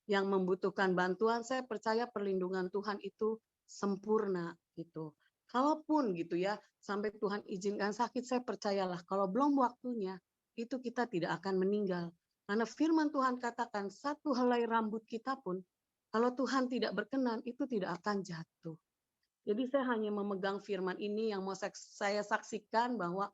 yang membutuhkan bantuan, saya percaya perlindungan Tuhan itu sempurna gitu. Kalaupun gitu ya, sampai Tuhan izinkan sakit, saya percayalah kalau belum waktunya, itu kita tidak akan meninggal. Karena firman Tuhan katakan, satu helai rambut kita pun, kalau Tuhan tidak berkenan, itu tidak akan jatuh. Jadi saya hanya memegang firman ini yang mau saya saksikan bahwa,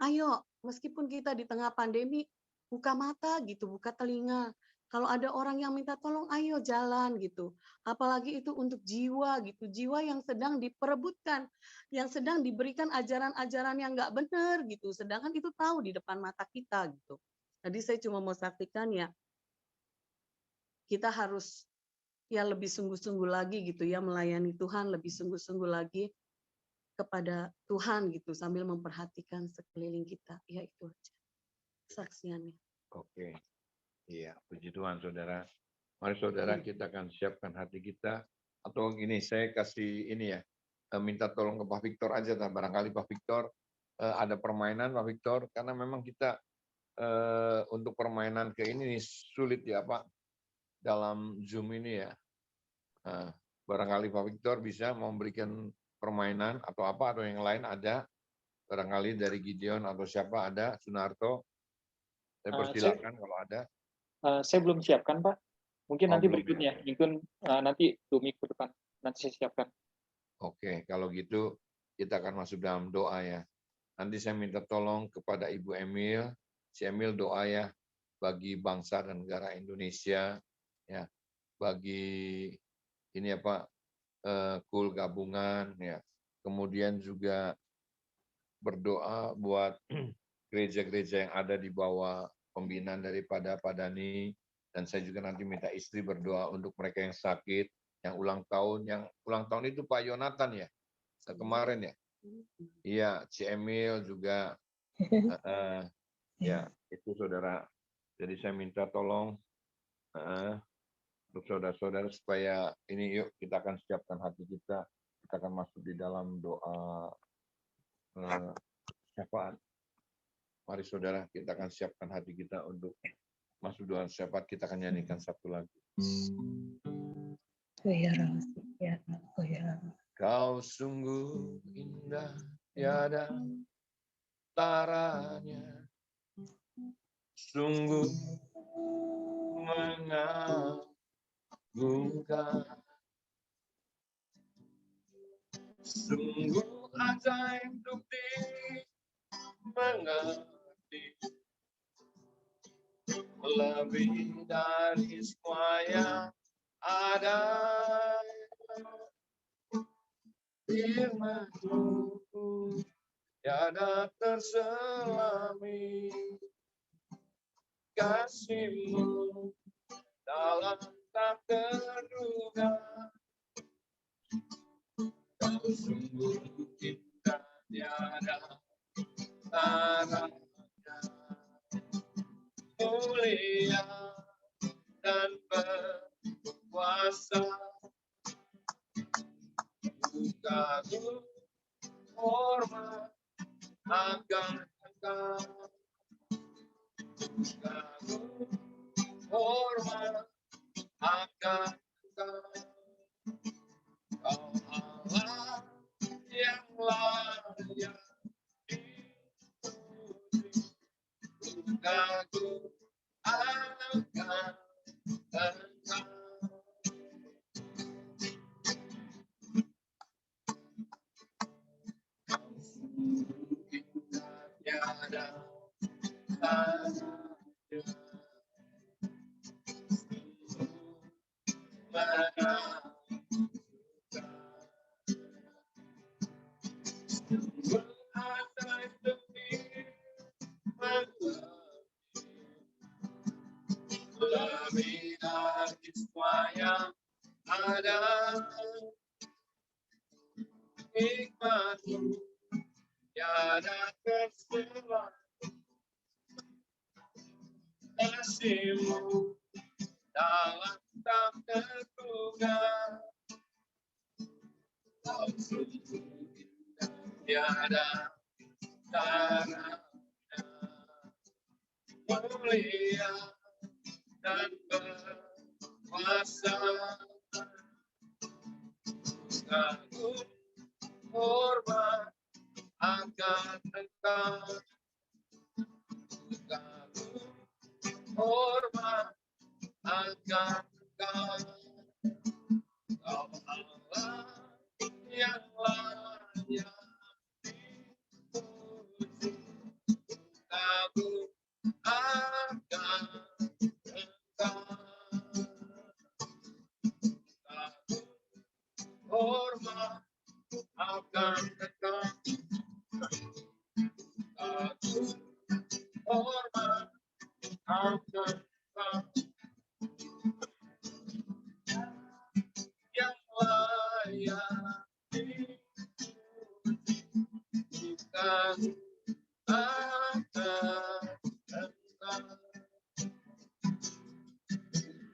ayo, meskipun kita di tengah pandemi, buka mata gitu, buka telinga. Kalau ada orang yang minta tolong, ayo jalan gitu. Apalagi itu untuk jiwa gitu, jiwa yang sedang diperebutkan, yang sedang diberikan ajaran-ajaran yang nggak benar gitu. Sedangkan itu tahu di depan mata kita gitu. Tadi saya cuma mau saksikan ya, kita harus ya lebih sungguh-sungguh lagi gitu ya, melayani Tuhan lebih sungguh-sungguh lagi kepada Tuhan gitu, sambil memperhatikan sekeliling kita. Ya itu aja kesaksiannya. Oke. Iya, puji Tuhan, saudara. Mari saudara, kita akan siapkan hati kita. Atau gini, saya kasih ini ya, minta tolong ke Pak Victor aja. Barangkali Pak Victor ada permainan, Pak Victor. Karena memang kita untuk permainan ke ini sulit ya, Pak. Dalam Zoom ini ya. Barangkali Pak Victor bisa memberikan permainan atau apa, atau yang lain ada. Barangkali dari Gideon atau siapa ada, Sunarto. Saya persilakan kalau ada. Saya belum siapkan, Pak. Mungkin nanti Belum berikutnya, ya. mungkin nanti 2 minggu depan, nanti saya siapkan. Oke, kalau gitu kita akan masuk dalam doa ya. Nanti saya minta tolong kepada Ibu Emil, si Emil doa ya, bagi bangsa dan negara Indonesia, ya, bagi ini ya Pak, KUL gabungan, ya. Kemudian juga berdoa buat gereja-gereja yang ada di bawah pembinaan daripada Pak Dhani, dan saya juga nanti minta istri berdoa untuk mereka yang sakit, yang ulang tahun itu Pak Yonatan ya, kemarin ya, iya, si Emil juga, ya itu saudara. Jadi saya minta tolong untuk saudara-saudara supaya ini yuk kita akan siapkan hati kita akan masuk di dalam doa syafaat. Mari saudara, kita akan siapkan hati kita untuk masuk doa syafaat. Kita akan nyanyikan satu lagu. Kau sungguh indah, tiada taranya, sungguh mengagumkan, sungguh ajaib untuk dimengerti, lebih dari semua yang ada. Firman-Mu tiada terselami, kasih-Mu dalam tak terduga. Kau sungguh indah, tiada taranya, mulia dan berkuasa. Kagum hormat akan Engkau, kagum hormat akan Engkau. Kau Allah yang layak dipuji, kagum akan Engkau. Tiada tanya, lebih dari semua yang ada. Hikmat-Mu tiada terselami, kasih-Mu dalam tak terduga. Kau sungguh indah, tiada taranya, mulia kuasa, kagum hormat akan Engkau, kagum hormat akan Engkau, Kau Allah yang layak dipuji, kagum akan Engkau, kagum hormat akan Engkau, kagum hormat akan Engkau, yang layak dipuji, kagum akan Engkau,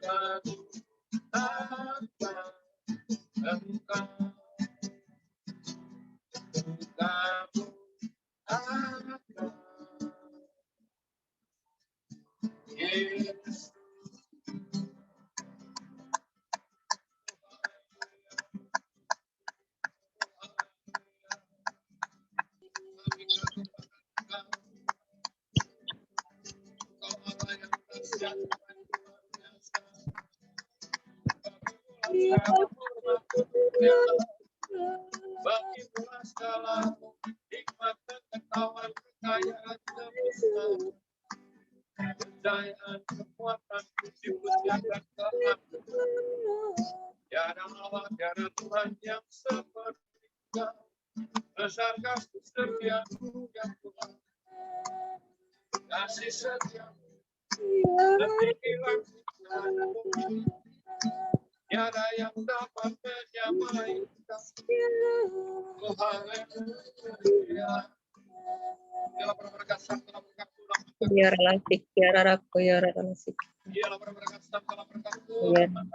kagum akan Engkau, kagum akan Yesus. Bagi segala hikmat pengetahuan kekayaan sebesar kejayaan kekuatan puji-pujian dan keagungan. Tiada Allah, tiada Tuhan yang seperti Kau. Besar kasih setiamu ya Tuhan, kasih setiamu setinggi langit dan bumi. Tiada yang dapat menyamai Kau. Oh haleluya. Dialah berkat dalam berkat Tuhan. Biar lasik, biar aku ya lasik. Dialah berkat dalam berkat Biar Tuhan.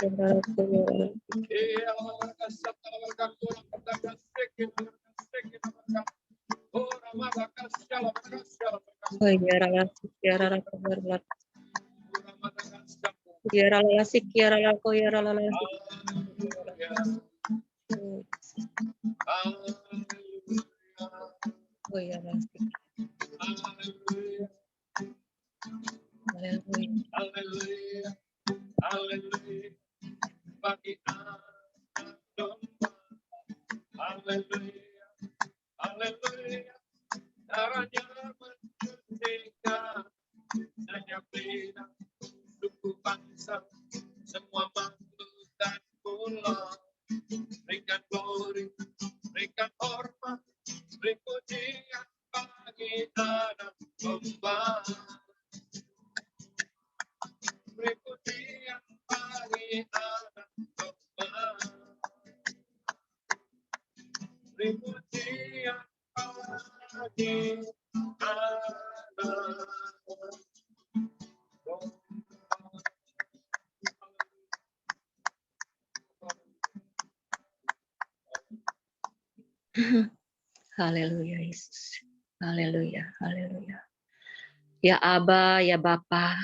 aku ya lasik. Dialah berkat dalam berkat Tuhan. Berkat sedikit berkat. Oh Ramadhan dalam berkat berkat. Oh biar lasik, biar aku biar lasik. Oh Ramadhan Biar lasik, biar aku ya lasik. Oh ya lasik. Haleluya. Haleluya. Haleluya, haleluya, bagi anak domba. Haleluya, haleluya, darahnya mencucikan setiap lidah, suku bangsa, semua makhluk dan pulau. Berikan glory, berikan hormat, beri pujian bagi anak domba. Beri pujian bagi anak domba. Beri pujian bagi anak domba. Haleluya Yesus. Haleluya, haleluya. Ya Aba, ya Bapa.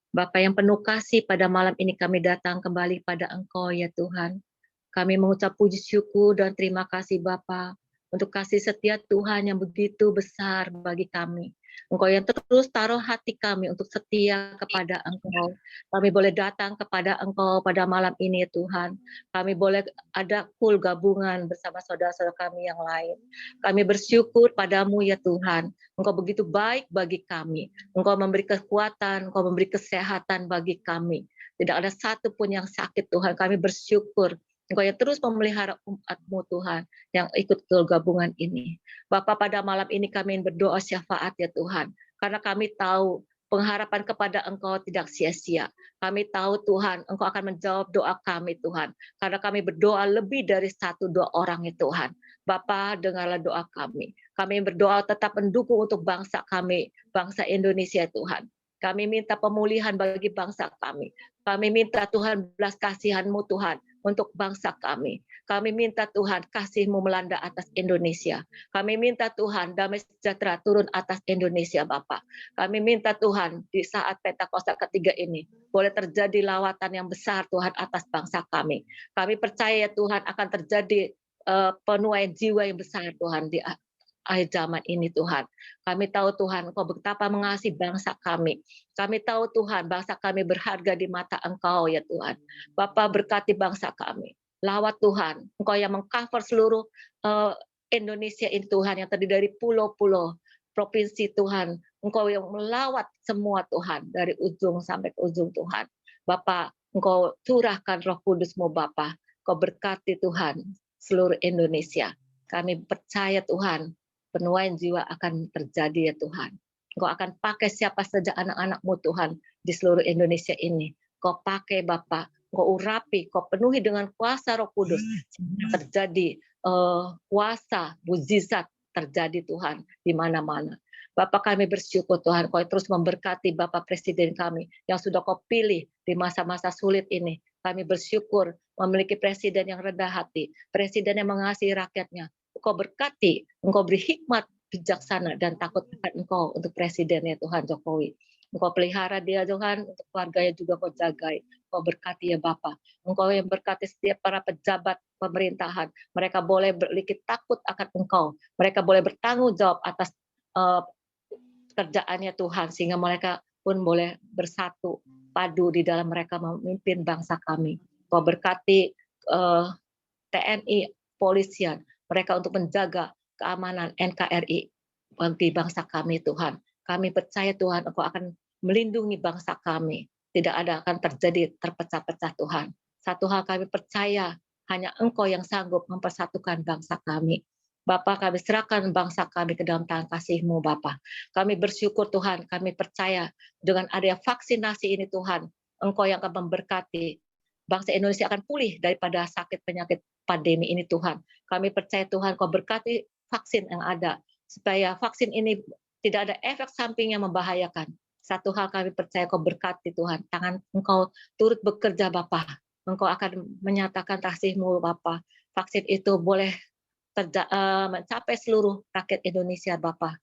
Bapa yang penuh kasih, pada malam ini kami datang kembali pada Engkau ya Tuhan. Kami mengucap puji syukur dan terima kasih Bapa untuk kasih setia Tuhan yang begitu besar bagi kami. Engkau yang terus taruh hati kami untuk setia kepada Engkau. Kami boleh datang kepada Engkau pada malam ini ya Tuhan. Kami boleh ada full gabungan bersama saudara-saudara kami yang lain. Kami bersyukur padamu ya Tuhan. Engkau begitu baik bagi kami. Engkau memberi kekuatan, Engkau memberi kesehatan bagi kami. Tidak ada satu pun yang sakit Tuhan. Kami bersyukur Engkau yang terus memelihara umat-Mu Tuhan yang ikut ke gabungan ini. Bapa, pada malam ini kami berdoa syafaat ya Tuhan. Karena kami tahu pengharapan kepada Engkau tidak sia-sia. Kami tahu Tuhan, Engkau akan menjawab doa kami Tuhan. Karena kami berdoa lebih dari 1-2 orang ya Tuhan. Bapa, dengarlah doa kami. Kami berdoa tetap mendukung untuk bangsa kami, bangsa Indonesia Tuhan. Kami minta pemulihan bagi bangsa kami. Kami minta Tuhan belas kasihan-Mu Tuhan untuk bangsa kami. Kami minta Tuhan kasih-Mu melanda atas Indonesia. Kami minta Tuhan damai sejahtera turun atas Indonesia Bapa. Kami minta Tuhan di saat Pentakosta ketiga ini boleh terjadi lawatan yang besar Tuhan atas bangsa kami. Kami percaya Tuhan akan terjadi penuaian jiwa yang besar Tuhan di akhir zaman ini Tuhan. Kami tahu Tuhan Engkau betapa mengasihi bangsa kami. Kami tahu Tuhan bangsa kami berharga di mata Engkau ya Tuhan. Bapa berkati bangsa kami. Lawat Tuhan, Engkau yang mengcover seluruh Indonesia ini Tuhan, yang terdiri dari pulau-pulau, provinsi Tuhan. Engkau yang melawat semua Tuhan, dari ujung sampai ke ujung Tuhan. Bapa, Engkau curahkan Roh Kudus-Mu Bapa. Engkau berkati Tuhan seluruh Indonesia. Kami percaya Tuhan, penuaian jiwa akan terjadi ya Tuhan. Engkau akan pakai siapa saja anak-anak-Mu Tuhan di seluruh Indonesia ini. Engkau pakai Bapa, Engkau urapi, Engkau penuhi dengan kuasa Roh Kudus. Sehingga terjadi kuasa, mukjizat terjadi Tuhan di mana-mana. Bapak kami bersyukur Tuhan, Kau terus memberkati Bapak Presiden kami yang sudah Kau pilih di masa-masa sulit ini. Kami bersyukur memiliki Presiden yang rendah hati, Presiden yang mengasihi rakyatnya. Engkau berkati, Engkau beri hikmat, bijaksana, dan takut akan Engkau untuk Presidennya Tuhan Jokowi. Engkau pelihara dia Tuhan, untuk keluarganya juga Kau jagai. Engkau berkati ya Bapa. Engkau yang berkati setiap para pejabat pemerintahan. Mereka boleh berlikit takut akan Engkau. Mereka boleh bertanggung jawab atas kerjaannya Tuhan, sehingga mereka pun boleh bersatu padu di dalam mereka memimpin bangsa kami. Engkau berkati TNI, polisian, mereka untuk menjaga keamanan NKRI bagi bangsa kami Tuhan. Kami percaya Tuhan Engkau akan melindungi bangsa kami. Tidak ada akan terjadi terpecah-pecah Tuhan. Satu hal kami percaya, hanya Engkau yang sanggup mempersatukan bangsa kami. Bapa, kami serahkan bangsa kami ke dalam tangan kasih-Mu Bapa. Kami bersyukur Tuhan, kami percaya dengan adanya vaksinasi ini Tuhan, Engkau yang akan memberkati. Bangsa Indonesia akan pulih daripada sakit penyakit pandemi ini Tuhan. Kami percaya Tuhan Kau berkati vaksin yang ada, supaya vaksin ini tidak ada efek samping yang membahayakan. Satu hal kami percaya Kau berkati Tuhan, tangan Engkau turut bekerja Bapa. Engkau akan menyatakan kasih-Mu Bapa. Vaksin itu boleh mencapai seluruh rakyat Indonesia Bapa.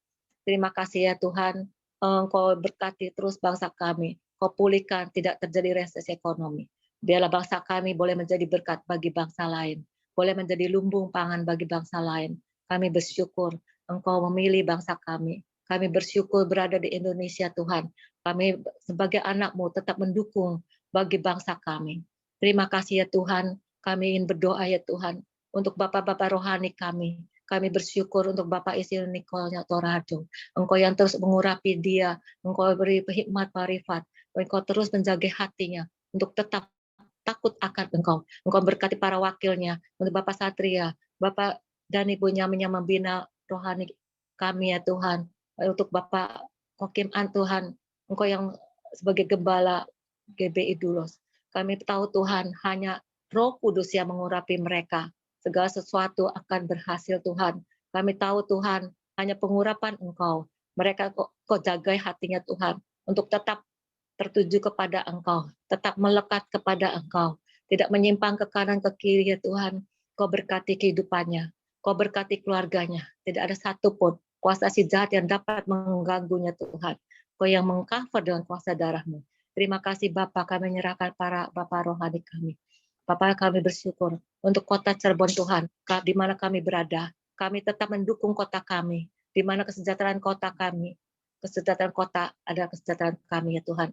Terima kasih ya Tuhan, Engkau berkati terus bangsa kami. Kau pulihkan, tidak terjadi resesi ekonomi. Biarlah bangsa kami boleh menjadi berkat bagi bangsa lain, boleh menjadi lumbung pangan bagi bangsa lain. Kami bersyukur Engkau memilih bangsa kami. Kami bersyukur berada di Indonesia Tuhan. Kami sebagai anak-Mu tetap mendukung bagi bangsa kami. Terima kasih ya Tuhan. Kami ingin berdoa ya Tuhan untuk Bapak-Bapak rohani kami. Kami bersyukur untuk Bapak Isil Nikolnya Torado. Engkau yang terus mengurapi dia. Engkau beri hikmat marifat. Engkau terus menjaga hatinya untuk tetap takut akan Engkau. Engkau berkati para wakilnya, untuk Bapak Satria, Bapak dan Ibunya yang membina rohani kami ya Tuhan, untuk Bapak Kokim An Tuhan, Engkau yang sebagai gembala GBI Dulos. Kami tahu Tuhan, hanya Roh Kudus yang mengurapi mereka. Segala sesuatu akan berhasil Tuhan. Kami tahu Tuhan, hanya pengurapan Engkau. Mereka Kau jagai hatinya Tuhan, untuk tetap tertuju kepada Engkau, tetap melekat kepada Engkau, tidak menyimpang ke kanan ke kiri ya Tuhan. Kau berkati kehidupannya, Kau berkati keluarganya, tidak ada satupun kuasa si jahat yang dapat mengganggunya Tuhan. Kau yang mengcover dengan kuasa darah-Mu. Terima kasih Bapa, kami menyerahkan para Bapak rohani kami. Bapak, kami bersyukur untuk kota Cirebon Tuhan, di mana kami berada. Kami tetap mendukung kota kami, di mana kesejahteraan kota kami, kesejahteraan kota adalah kesejahteraan kami ya Tuhan.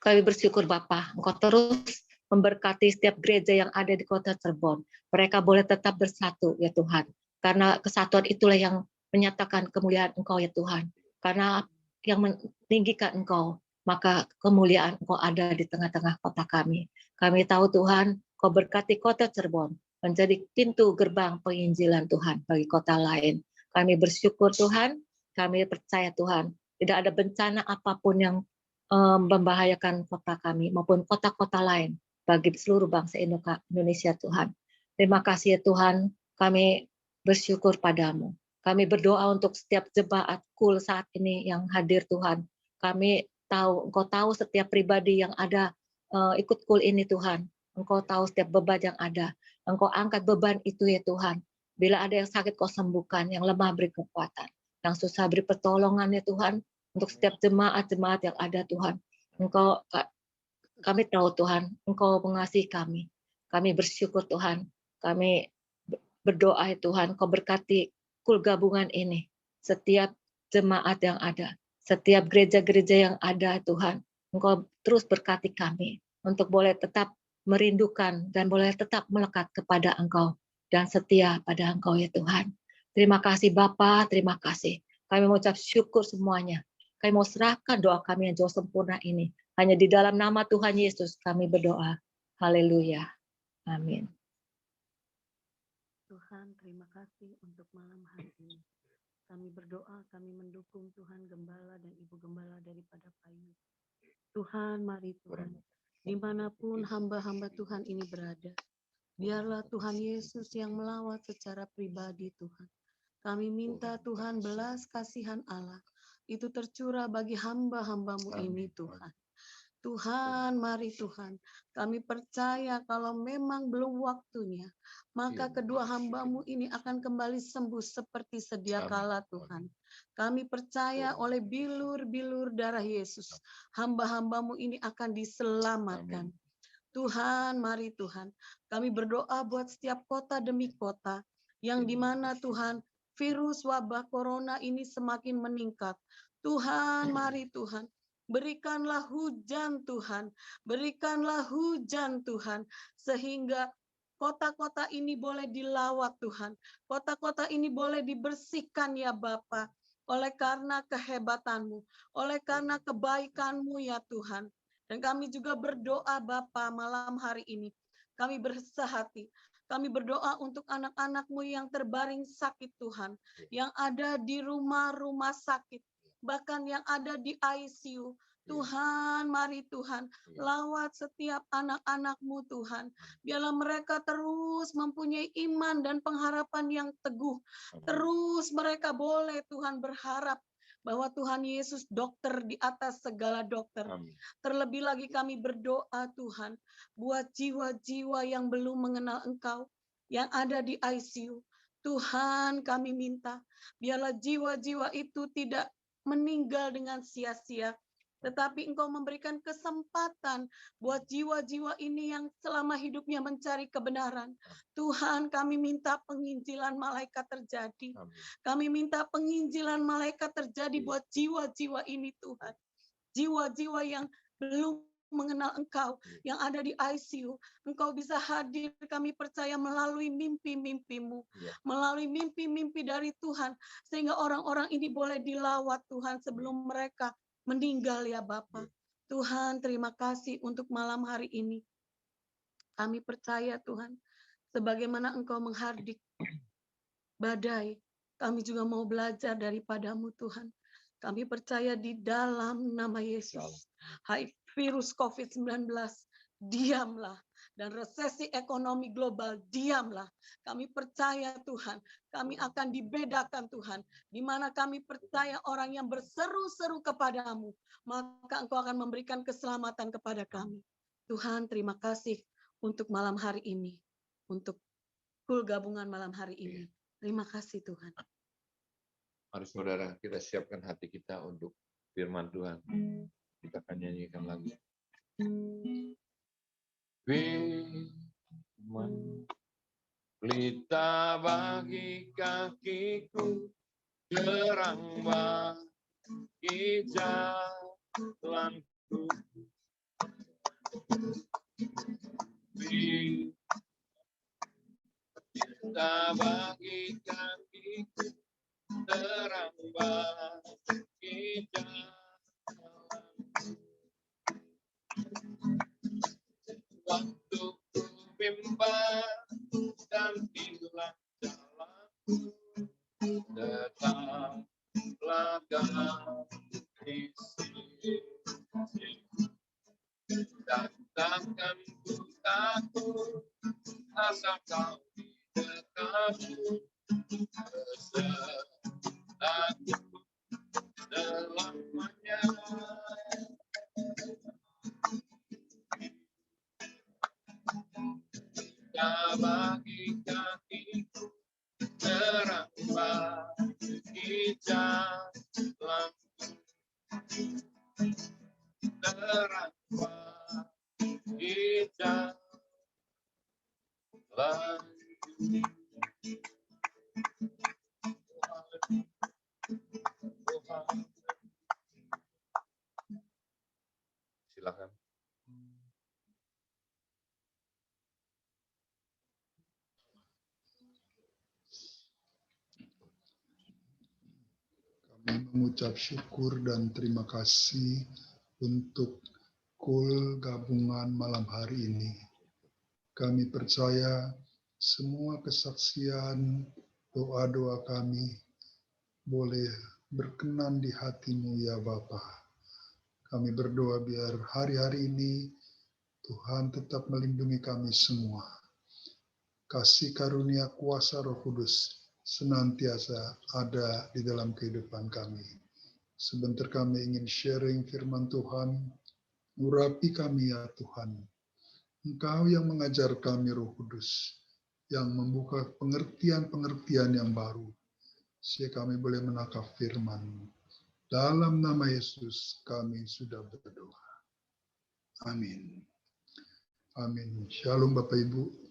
Kami bersyukur Bapa, Engkau terus memberkati setiap gereja yang ada di kota Cirebon. Mereka boleh tetap bersatu ya Tuhan. Karena kesatuan itulah yang menyatakan kemuliaan Engkau ya Tuhan. Karena yang meninggikan Engkau, maka kemuliaan Engkau ada di tengah-tengah kota kami. Kami tahu Tuhan, Kau berkati kota Cirebon menjadi pintu gerbang penginjilan Tuhan bagi kota lain. Kami bersyukur Tuhan, kami percaya Tuhan, tidak ada bencana apapun yang membahayakan kota kami maupun kota-kota lain bagi seluruh bangsa Indonesia Tuhan. Terima kasih ya Tuhan, kami bersyukur padamu. Kami berdoa untuk setiap jemaat kul saat ini yang hadir Tuhan. Kami tahu, Engkau tahu setiap pribadi yang ada ikut kul ini Tuhan. Engkau tahu setiap beban yang ada. Engkau angkat beban itu ya Tuhan. Bila ada yang sakit Kau sembuhkan, yang lemah beri kekuatan, yang susah beri pertolongan ya Tuhan. Untuk setiap jemaat-jemaat yang ada Tuhan. Kami tahu Tuhan, Engkau mengasihi kami. Kami bersyukur Tuhan. Kami berdoa ya Tuhan, Kau berkati kul gabungan ini. Setiap jemaat yang ada, setiap gereja-gereja yang ada Tuhan. Engkau terus berkati kami untuk boleh tetap merindukan dan boleh tetap melekat kepada Engkau dan setia pada Engkau ya Tuhan. Terima kasih Bapa, terima kasih. Kami mengucap syukur semuanya. Kami mau serahkan doa kami yang jauh sempurna ini. Hanya di dalam nama Tuhan Yesus kami berdoa. Haleluya. Amin. Tuhan, terima kasih untuk malam hari ini. Kami berdoa, kami mendukung Tuhan Gembala dan Ibu Gembala daripada Payu. Tuhan, mari Tuhan, dimanapun hamba-hamba Tuhan ini berada, biarlah Tuhan Yesus yang melawat secara pribadi Tuhan. Kami minta Tuhan belas kasihan Allah, itu tercurah bagi hamba-hambamu ini Tuhan. Tuhan, mari Tuhan, kami percaya kalau memang belum waktunya, maka kedua hamba-Mu ini akan kembali sembuh seperti sedia kala Tuhan. Kami percaya oleh bilur-bilur darah Yesus, hamba-hamba-Mu ini akan diselamatkan. Tuhan, mari Tuhan, kami berdoa buat setiap kota demi kota, yang dimana Tuhan, virus wabah corona ini semakin meningkat. Tuhan, mari Tuhan, berikanlah hujan Tuhan, berikanlah hujan Tuhan, sehingga kota-kota ini boleh dilawat Tuhan, kota-kota ini boleh dibersihkan ya Bapa, oleh karena kehebatanmu, oleh karena kebaikanmu ya Tuhan. Dan kami juga berdoa Bapa malam hari ini, kami bersehati, kami berdoa untuk anak-anak-Mu yang terbaring sakit Tuhan, yang ada di rumah-rumah sakit, bahkan yang ada di ICU. Tuhan, mari Tuhan, lawat setiap anak-anak-Mu Tuhan. Biarlah mereka terus mempunyai iman dan pengharapan yang teguh. Terus mereka boleh Tuhan berharap bahwa Tuhan Yesus dokter di atas segala dokter. Terlebih lagi kami berdoa Tuhan, buat jiwa-jiwa yang belum mengenal Engkau, yang ada di ICU. Tuhan, kami minta, biarlah jiwa-jiwa itu tidak meninggal dengan sia-sia, tetapi Engkau memberikan kesempatan buat jiwa-jiwa ini yang selama hidupnya mencari kebenaran. Tuhan, kami minta penginjilan malaikat terjadi. Kami minta penginjilan malaikat terjadi buat jiwa-jiwa ini Tuhan. Jiwa-jiwa yang belum mengenal Engkau, yang ada di ICU, Engkau bisa hadir, kami percaya melalui mimpi-mimpi-Mu, melalui mimpi-mimpi dari Tuhan, sehingga orang-orang ini boleh dilawat Tuhan sebelum mereka meninggal ya Bapa. Tuhan, terima kasih untuk malam hari ini. Kami percaya Tuhan, sebagaimana Engkau menghardik badai, kami juga mau belajar daripada-Mu Tuhan. Kami percaya di dalam nama Yesus. Hai virus COVID-19, diamlah. Dan resesi ekonomi global, diamlah. Kami percaya Tuhan, kami akan dibedakan Tuhan. Di mana kami percaya orang yang berseru-seru kepadamu, maka Engkau akan memberikan keselamatan kepada kami. Tuhan, terima kasih untuk malam hari ini. Untuk kul gabungan malam hari ini. Terima kasih Tuhan. Mari saudara, kita siapkan hati kita untuk firman Tuhan. Kita akan nyanyikan lagu. Firman, pelita bagi kakiku, terang bagi jalanku. Pelita bagi kakiku, terang bagi jalanku. Waktu ku bimbang dan hilang jalanku, tetaplah Kau di sini. Dan takkan ku takut, asal Kau di dekatku. Besertaku selamanya. bagi kakiku terang bagi jalan, terang bagi jalan. Silakan. Kami mengucap syukur dan terima kasih untuk kul gabungan malam hari ini. Kami percaya semua kesaksian, doa-doa kami boleh berkenan di hati-Mu ya Bapa. Kami berdoa biar hari-hari ini Tuhan tetap melindungi kami semua. Kasih karunia kuasa Roh Kudus senantiasa ada di dalam kehidupan kami. Sebentar kami ingin sharing firman Tuhan, urapi kami ya Tuhan. Engkau yang mengajar kami Roh Kudus, yang membuka pengertian-pengertian yang baru, sehingga kami boleh menangkap firman. Dalam nama Yesus kami sudah berdoa. Amin. Amin. Shalom Bapak Ibu.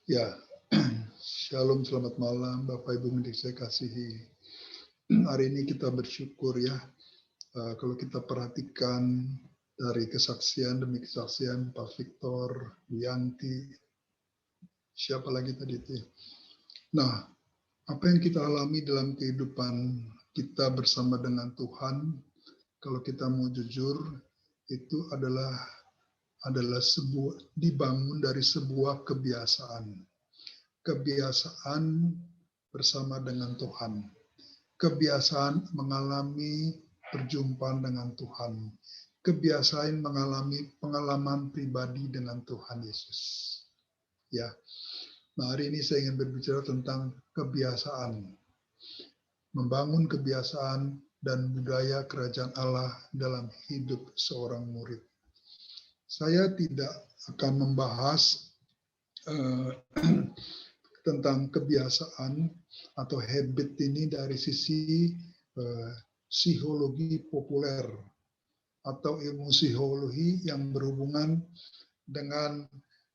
Ya, shalom, selamat malam Bapak Ibu yang saya kasihi. Hari ini kita bersyukur ya, kalau kita perhatikan dari kesaksian demi kesaksian Pak Victor, Yanti, siapa lagi tadi itu. Nah, apa yang kita alami dalam kehidupan kita bersama dengan Tuhan, kalau kita mau jujur, itu adalah dibangun dari sebuah kebiasaan bersama dengan Tuhan, kebiasaan mengalami perjumpaan dengan Tuhan, kebiasaan mengalami pengalaman pribadi dengan Tuhan Yesus. Ya, nah hari ini saya ingin berbicara tentang kebiasaan, membangun kebiasaan dan budaya kerajaan Allah dalam hidup seorang murid. Saya tidak akan membahas tentang kebiasaan atau habit ini dari sisi psikologi populer atau ilmu psikologi yang berhubungan dengan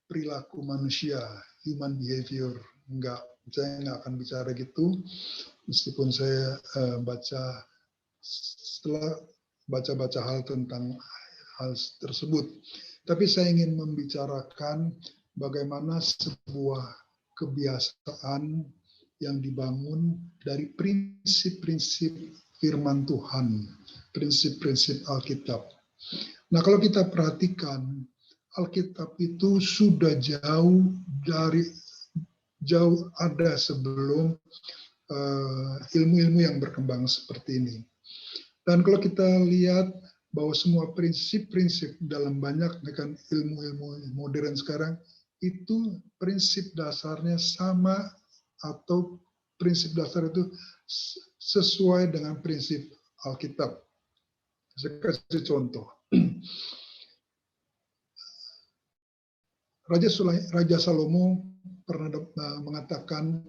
perilaku manusia, human behavior. Saya nggak akan bicara gitu, meskipun saya setelah baca-baca hal tentang hal tersebut. Tapi saya ingin membicarakan bagaimana sebuah kebiasaan yang dibangun dari prinsip-prinsip firman Tuhan, prinsip-prinsip Alkitab. Nah, kalau kita perhatikan, Alkitab itu sudah jauh ada sebelum ilmu-ilmu yang berkembang seperti ini. Dan kalau kita lihat bahwa semua prinsip-prinsip dalam banyak dengan ilmu-ilmu modern sekarang, itu prinsip dasarnya sama atau prinsip dasar itu sesuai dengan prinsip Alkitab. Saya kasih contoh. Raja Salomo pernah mengatakan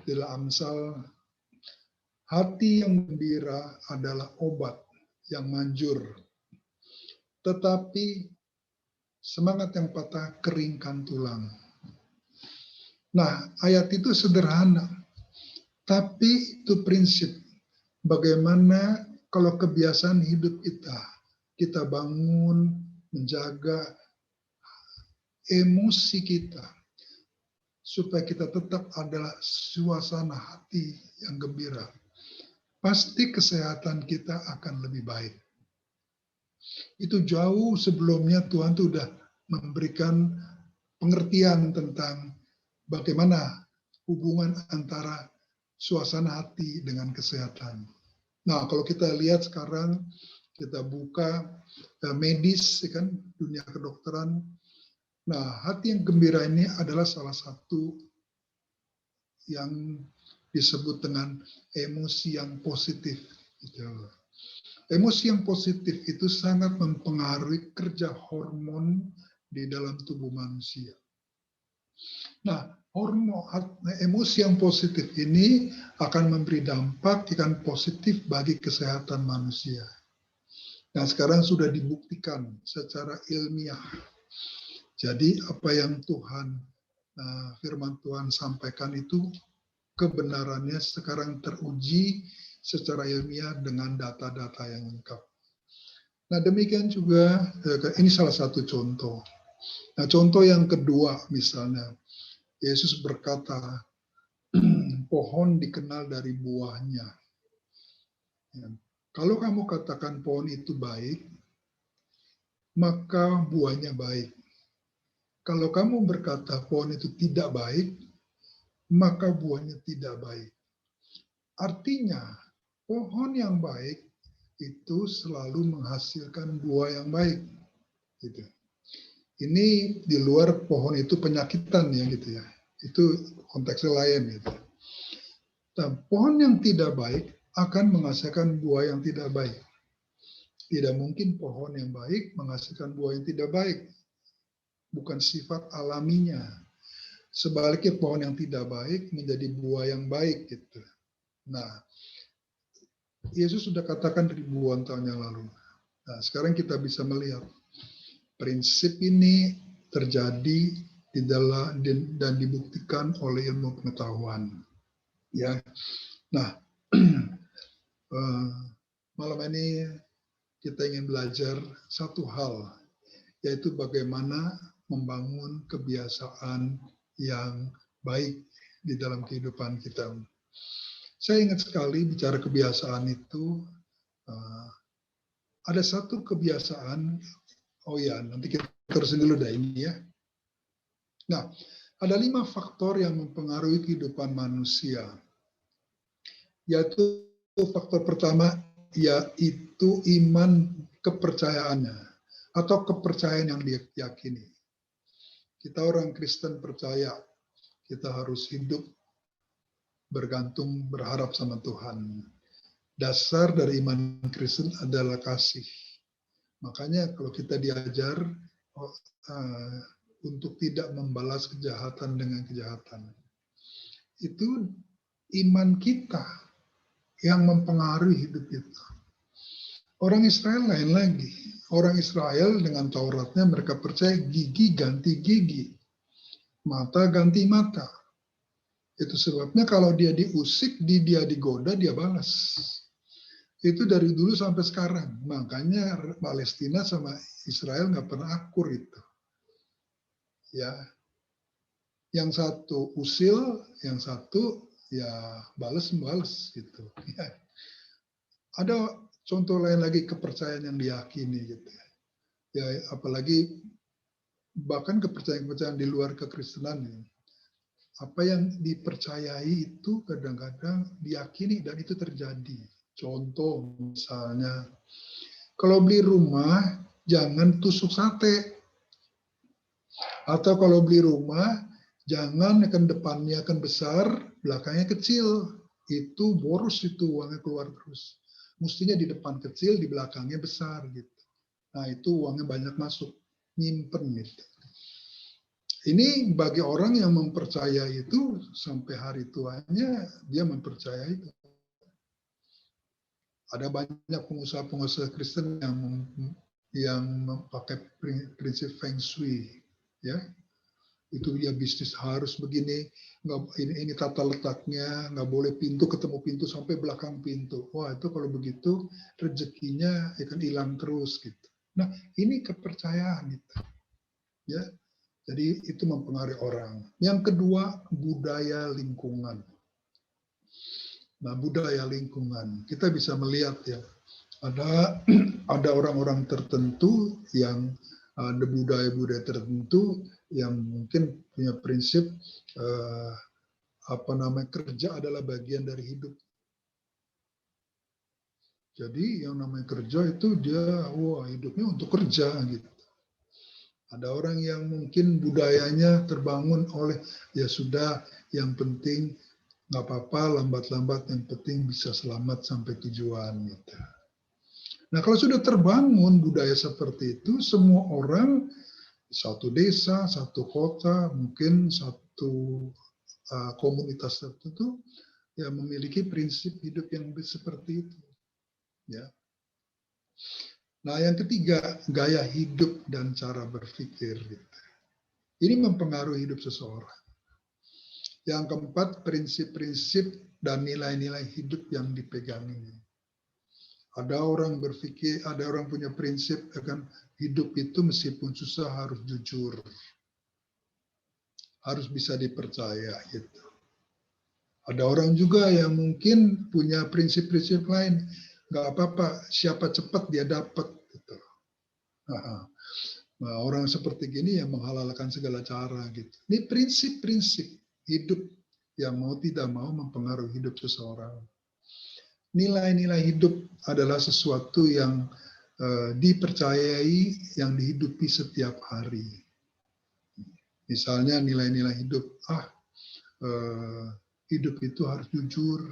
di dalam Amsal, hati yang gembira adalah obat yang manjur, tetapi semangat yang patah keringkan tulang. Nah, ayat itu sederhana, tapi itu prinsip. Bagaimana kalau kebiasaan hidup kita bangun, menjaga emosi kita, supaya kita tetap adalah suasana hati yang gembira. Pasti kesehatan kita akan lebih baik. Itu jauh sebelumnya Tuhan itu sudah memberikan pengertian tentang bagaimana hubungan antara suasana hati dengan kesehatan. Nah, kalau kita lihat sekarang, kita buka medis, ya kan, dunia kedokteran. Nah, hati yang gembira ini adalah salah satu yang disebut dengan emosi yang positif. Gitu. Emosi yang positif itu sangat mempengaruhi kerja hormon di dalam tubuh manusia. Nah, emosi yang positif ini akan memberi dampak yang positif bagi kesehatan manusia. Nah, sekarang sudah dibuktikan secara ilmiah. Jadi apa yang firman Tuhan sampaikan itu kebenarannya sekarang teruji secara ilmiah dengan data-data yang lengkap. Nah, demikian juga, ini salah satu contoh. Nah, contoh yang kedua misalnya, Yesus berkata, pohon dikenal dari buahnya. Ya. Kalau kamu katakan pohon itu baik, maka buahnya baik. Kalau kamu berkata pohon itu tidak baik, maka buahnya tidak baik. Artinya, pohon yang baik itu selalu menghasilkan buah yang baik. Gitu. Ini di luar pohon itu penyakitan ya gitu ya. Itu konteksnya lain gitu. Nah, pohon yang tidak baik akan menghasilkan buah yang tidak baik. Tidak mungkin pohon yang baik menghasilkan buah yang tidak baik. Bukan sifat alaminya. Sebaliknya pohon yang tidak baik menjadi buah yang baik gitu. Nah, Yesus sudah katakan ribuan tahun yang lalu. Nah, sekarang kita bisa melihat prinsip ini terjadi di dalam dan dibuktikan oleh ilmu pengetahuan. Ya. Nah, malam ini kita ingin belajar satu hal, yaitu bagaimana membangun kebiasaan yang baik di dalam kehidupan kita. Saya ingat sekali bicara kebiasaan itu, ada satu kebiasaan, nanti kita terusin dulu dah ini ya. Nah, ada 5 faktor yang mempengaruhi kehidupan manusia. Yaitu faktor pertama, yaitu iman kepercayaannya atau kepercayaan yang diyakini. Kita orang Kristen percaya kita harus hidup bergantung, berharap sama Tuhan. Dasar dari iman Kristen adalah kasih. Makanya kalau kita diajar untuk tidak membalas kejahatan dengan kejahatan. Itu iman kita yang mempengaruhi hidup kita. Orang Israel lain lagi. Orang Israel dengan Tauratnya mereka percaya gigi ganti gigi. Mata ganti mata. Itu sebabnya kalau dia diusik, dia digoda, dia balas. Itu dari dulu sampai sekarang. Makanya Palestina sama Israel nggak pernah akur itu. Ya, yang satu usil, yang satu ya balas gitu. Ya. Ada contoh lain lagi kepercayaan yang diyakini gitu. Ya, apalagi bahkan kepercayaan di luar kekristenan. Ya. Apa yang dipercayai itu kadang-kadang diyakini dan itu terjadi. Contoh misalnya, kalau beli rumah jangan tusuk sate. Atau kalau beli rumah jangan akan depannya akan besar, belakangnya kecil. Itu boros, itu uangnya keluar terus. Mestinya di depan kecil, di belakangnya besar gitu. Nah, itu uangnya banyak masuk, nyimpen gitu. Ini bagi orang yang mempercayai itu sampai hari tuanya dia mempercayai itu. Ada banyak pengusaha-pengusaha Kristen yang memakai prinsip Feng Shui, ya. Itu dia bisnis harus begini, ini tata letaknya, nggak boleh pintu ketemu pintu sampai belakang pintu. Wah, itu kalau begitu rezekinya akan hilang terus gitu. Nah, ini kepercayaan itu. Ya. Jadi itu mempengaruhi orang. Yang kedua, budaya lingkungan. Nah, budaya lingkungan. Kita bisa melihat ya, ada orang-orang tertentu yang ada budaya-budaya tertentu yang mungkin punya prinsip kerja adalah bagian dari hidup. Jadi yang namanya kerja itu dia hidupnya untuk kerja gitu. Ada orang yang mungkin budayanya terbangun oleh ya sudah, yang penting nggak apa-apa, lambat-lambat yang penting bisa selamat sampai tujuan gitu. Nah kalau sudah terbangun budaya seperti itu, semua orang satu desa, satu kota, mungkin satu komunitas tertentu ya memiliki prinsip hidup yang seperti itu. Ya. Nah, yang ketiga, gaya hidup dan cara berpikir. Ini mempengaruhi hidup seseorang. Yang keempat, prinsip-prinsip dan nilai-nilai hidup yang dipegangi. Ada orang berpikir, ada orang punya prinsip akan hidup itu meskipun susah harus jujur, harus bisa dipercaya gitu. Ada orang juga yang mungkin punya prinsip-prinsip lain, nggak apa-apa, siapa cepat dia dapat. Gitu. Nah, orang seperti gini yang menghalalkan segala cara. Gitu. Ini prinsip-prinsip hidup yang mau tidak mau mempengaruhi hidup seseorang. Nilai-nilai hidup adalah sesuatu yang dipercayai, yang dihidupi setiap hari. Misalnya nilai-nilai hidup, hidup itu harus jujur,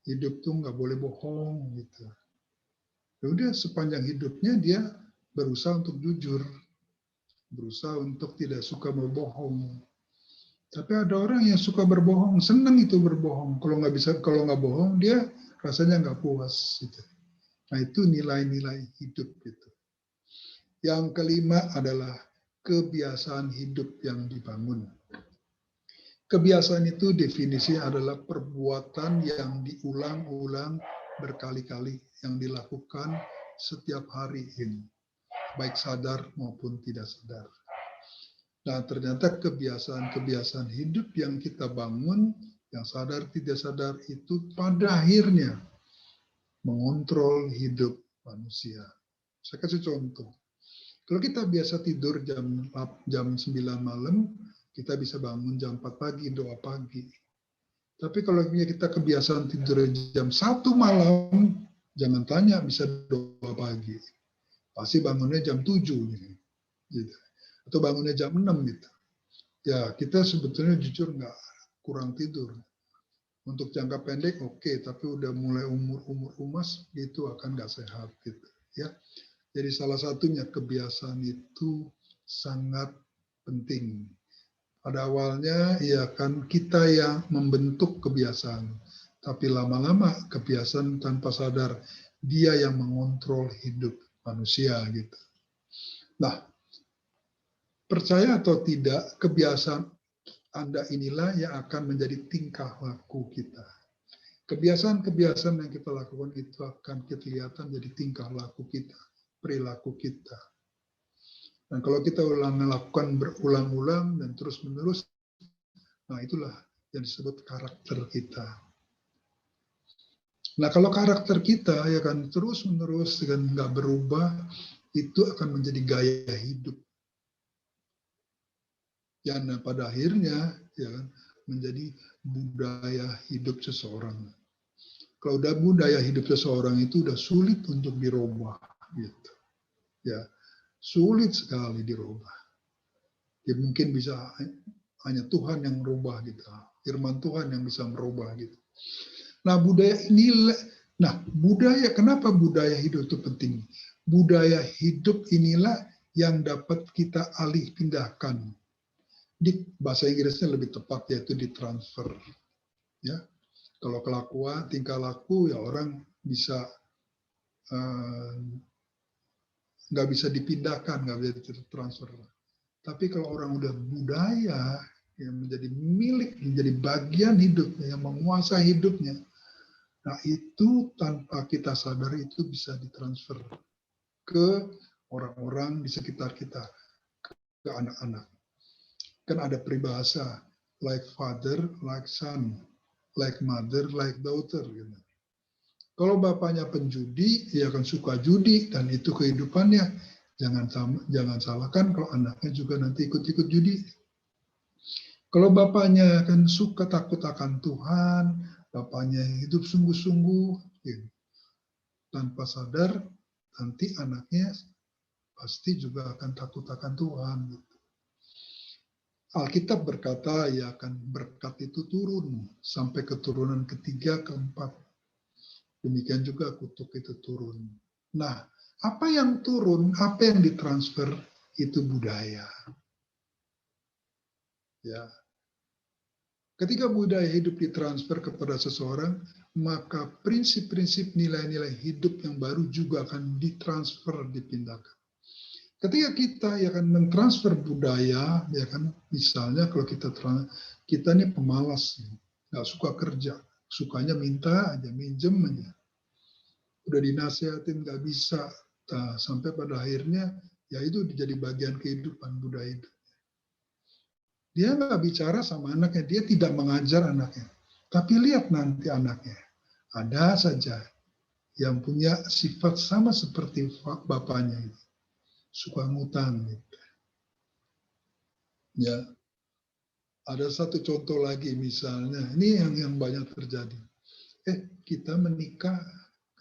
hidup tuh nggak boleh bohong gitu. Ya udah sepanjang hidupnya dia berusaha untuk jujur, berusaha untuk tidak suka berbohong. Tapi ada orang yang suka berbohong, senang itu berbohong. Kalau nggak bohong dia rasanya nggak puas. Gitu. Nah itu nilai-nilai hidup gitu. Yang kelima adalah kebiasaan hidup yang dibangun. Kebiasaan itu definisinya adalah perbuatan yang diulang-ulang berkali-kali, yang dilakukan setiap hari ini, baik sadar maupun tidak sadar. Nah, ternyata kebiasaan-kebiasaan hidup yang kita bangun, yang sadar tidak sadar itu pada akhirnya mengontrol hidup manusia. Saya kasih contoh. Kalau kita biasa tidur jam 9 malam, kita bisa bangun jam 4 pagi, doa pagi. Tapi kalau kita kebiasaan tidur jam 1 malam, jangan tanya bisa doa pagi. Pasti bangunnya jam 7. Gitu. Atau bangunnya jam 6. Gitu. Ya, kita sebetulnya jujur nggak kurang tidur. Untuk jangka pendek oke, tapi udah mulai umur umas, itu akan nggak sehat. Gitu. Ya. Jadi salah satunya kebiasaan itu sangat penting. Pada awalnya ya kan kita yang membentuk kebiasaan, tapi lama-lama kebiasaan tanpa sadar dia yang mengontrol hidup manusia gitu. Nah, percaya atau tidak, kebiasaan Anda inilah yang akan menjadi tingkah laku kita. Kebiasaan-kebiasaan yang kita lakukan itu akan kelihatan jadi tingkah laku kita, perilaku kita. Dan kalau kita lakukan berulang-ulang dan terus-menerus, nah itulah yang disebut karakter kita. Nah kalau karakter kita ya kan terus-menerus dengan nggak berubah, itu akan menjadi gaya hidup. Yang pada akhirnya ya kan menjadi budaya hidup seseorang. Kalau udah budaya hidup seseorang itu udah sulit untuk dirubah, gitu. Ya. Sulit sekali dirubah. Ya mungkin bisa hanya Tuhan yang merubah gitu. Firman Tuhan yang bisa merubah gitu. Nah budaya inilah, kenapa budaya hidup itu penting? Budaya hidup inilah yang dapat kita alih pindahkan. Di bahasa Inggrisnya lebih tepat yaitu ditransfer. Ya, kalau kelakuan, tingkah laku ya orang bisa nggak bisa dipindahkan, nggak bisa ditransfer. Tapi kalau orang udah budaya yang menjadi milik, menjadi bagian hidupnya, yang menguasai hidupnya, nah itu tanpa kita sadar itu bisa ditransfer ke orang-orang di sekitar kita, ke anak-anak. Kan ada peribahasa, like father, like son, like mother, like daughter. Gitu. Kalau bapaknya penjudi, dia akan suka judi, dan itu kehidupannya. Jangan salahkan kalau anaknya juga nanti ikut-ikut judi. Kalau bapaknya kan suka takut akan Tuhan, bapaknya hidup sungguh-sungguh, gitu. Tanpa sadar nanti anaknya pasti juga akan takut akan Tuhan. Gitu. Alkitab berkata ya akan berkat itu turun sampai keturunan ketiga, keempat. Demikian juga kutuk itu turun. Nah, apa yang turun, apa yang ditransfer itu budaya. Ya. Ketika budaya hidup ditransfer kepada seseorang, maka prinsip-prinsip nilai-nilai hidup yang baru juga akan ditransfer, dipindahkan. Ketika kita ya kan mentransfer budaya, ya kan misalnya kalau kita ini pemalas, nggak suka kerja, sukanya minta aja, minjem aja. Udah dinasehatin nggak bisa, sampai pada akhirnya ya itu jadi bagian kehidupan budaya itu. Dia nggak bicara sama anaknya, dia tidak mengajar anaknya. Tapi lihat nanti anaknya, ada saja yang punya sifat sama seperti bapaknya, suka ngutang. Gitu. Ya, ada satu contoh lagi misalnya, ini yang banyak terjadi. Kita menikah,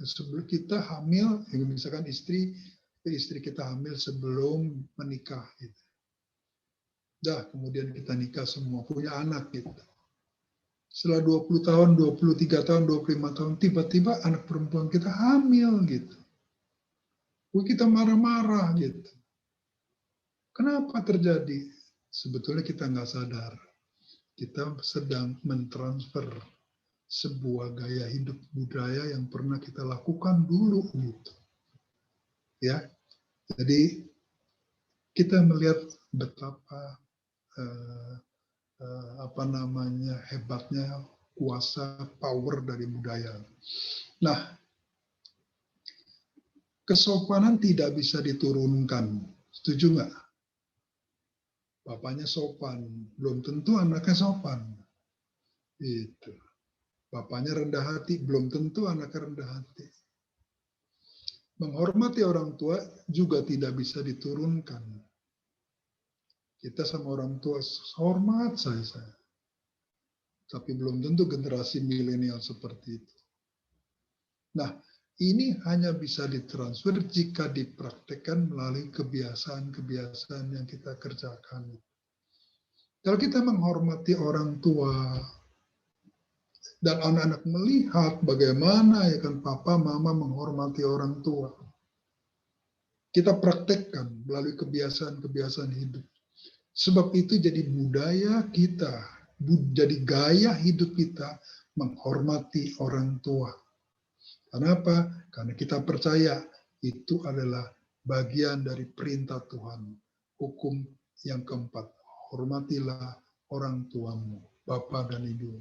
sebelum kita hamil, misalkan istri kita hamil sebelum menikah. Gitu. Kemudian kita nikah semua, punya anak gitu. Setelah 20 tahun, 23 tahun, 25 tahun, tiba-tiba anak perempuan kita hamil gitu. Kita marah-marah gitu. Kenapa terjadi? Sebetulnya kita nggak sadar. Kita sedang mentransfer sebuah gaya hidup budaya yang pernah kita lakukan dulu gitu. Ya. Jadi kita melihat betapa hebatnya kuasa power dari budaya. Nah, kesopanan tidak bisa diturunkan. Setuju nggak? Bapaknya sopan, belum tentu anaknya sopan. Itu. Bapaknya rendah hati, belum tentu anaknya rendah hati. Menghormati orang tua juga tidak bisa diturunkan. Kita sama orang tua hormat saya. Tapi belum tentu generasi milenial seperti itu. Nah, ini hanya bisa ditransfer jika dipraktekkan melalui kebiasaan-kebiasaan yang kita kerjakan. Kalau kita menghormati orang tua dan anak-anak melihat bagaimana ya kan papa mama menghormati orang tua, kita praktekkan melalui kebiasaan-kebiasaan hidup. Sebab itu jadi budaya kita, jadi gaya hidup kita menghormati orang tua. Kenapa? Karena kita percaya itu adalah bagian dari perintah Tuhan. Hukum yang keempat, hormatilah orang tuamu, bapak dan ibu.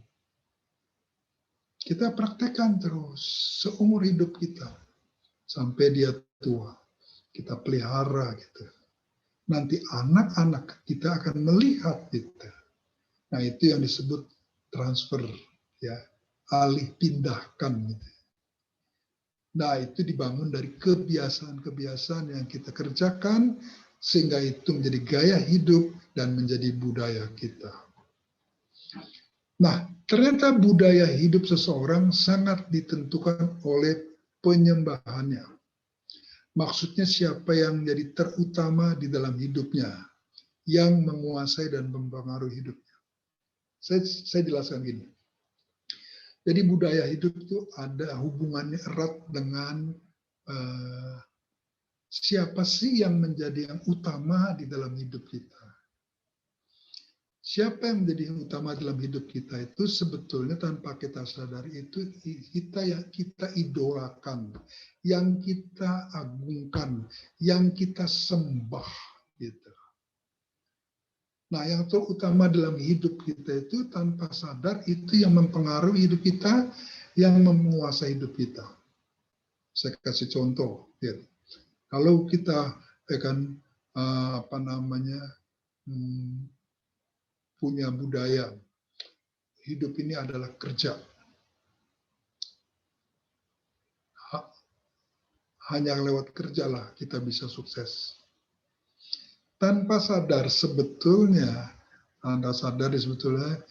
Kita praktekkan terus seumur hidup kita sampai dia tua. Kita pelihara gitu. Nanti anak-anak kita akan melihat kita. Nah, itu yang disebut transfer, ya, alih pindahkan. Gitu. Nah, itu dibangun dari kebiasaan-kebiasaan yang kita kerjakan, sehingga itu menjadi gaya hidup dan menjadi budaya kita. Nah, ternyata budaya hidup seseorang sangat ditentukan oleh penyembahannya. Maksudnya siapa yang jadi terutama di dalam hidupnya, yang menguasai dan mempengaruhi hidupnya. Saya jelaskan gini. Jadi budaya hidup itu ada hubungannya erat dengan siapa sih yang menjadi yang utama di dalam hidup kita. Siapa yang menjadi yang utama dalam hidup kita itu sebetulnya tanpa kita sadari itu kita idolakan, yang kita agungkan, yang kita sembah gitu. Nah, yang terutama dalam hidup kita itu tanpa sadar itu yang mempengaruhi hidup kita, yang menguasai hidup kita. Saya kasih contoh, ya. Kalau kita punya budaya hidup ini adalah kerja. Hanya lewat kerja lah kita bisa sukses. tanpa sadar sebetulnya Anda sadar sebetulnya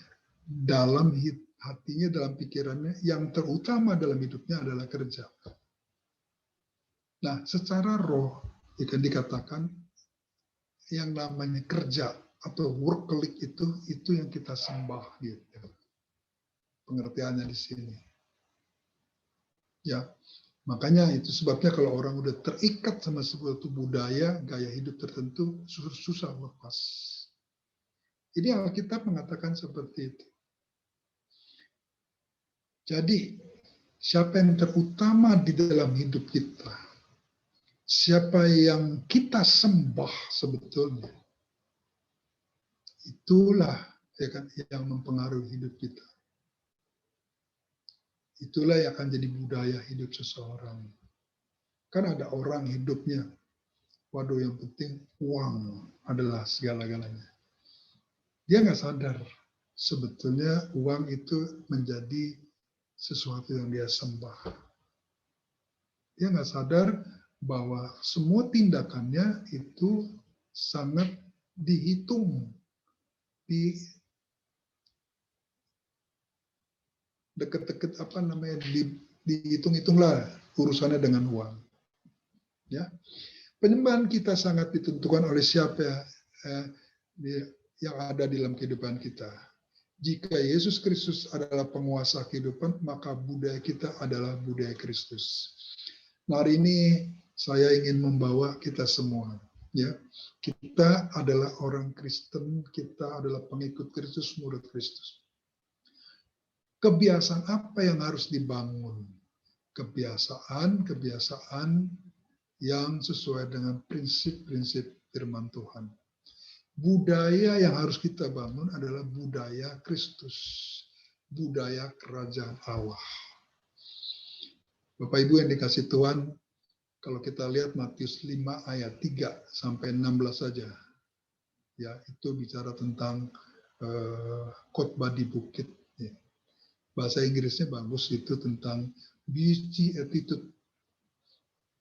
dalam hatinya, dalam pikirannya, yang terutama dalam hidupnya adalah kerja. Nah, secara roh, jika dikatakan yang namanya kerja atau workaholic itu yang kita sembah gitu. Pengertiannya di sini. Ya, makanya itu sebabnya kalau orang udah terikat sama suatu budaya, gaya hidup tertentu, susah lepas. Ini Alkitab mengatakan seperti itu. Jadi, siapa yang terutama di dalam hidup kita? Siapa yang kita sembah sebetulnya? Itulah ya kan, yang mempengaruhi hidup kita. Itulah yang akan jadi budaya hidup seseorang. Kan ada orang hidupnya, waduh yang penting uang adalah segala-galanya. Dia nggak sadar sebetulnya uang itu menjadi sesuatu yang dia sembah. Dia nggak sadar bahwa semua tindakannya itu sangat dihitung, deket-deket dihitung-hitunglah urusannya dengan uang. Ya, penyembahan kita sangat ditentukan oleh siapa yang ada di dalam kehidupan kita. Jika Yesus Kristus adalah penguasa kehidupan, maka budaya kita adalah budaya Kristus. Nah, hari ini saya ingin membawa kita semua, ya. Kita adalah orang Kristen, kita adalah pengikut Kristus, murid Kristus. Kebiasaan apa yang harus dibangun? Kebiasaan yang sesuai dengan prinsip-prinsip firman Tuhan. Budaya yang harus kita bangun adalah budaya Kristus, budaya kerajaan Allah. Bapak Ibu yang dikasih Tuhan, kalau kita lihat Matius 5 ayat 3 sampai 16 saja, ya itu bicara tentang khotbah di bukit. Ya. Bahasa Inggrisnya bagus, itu tentang beauty attitude.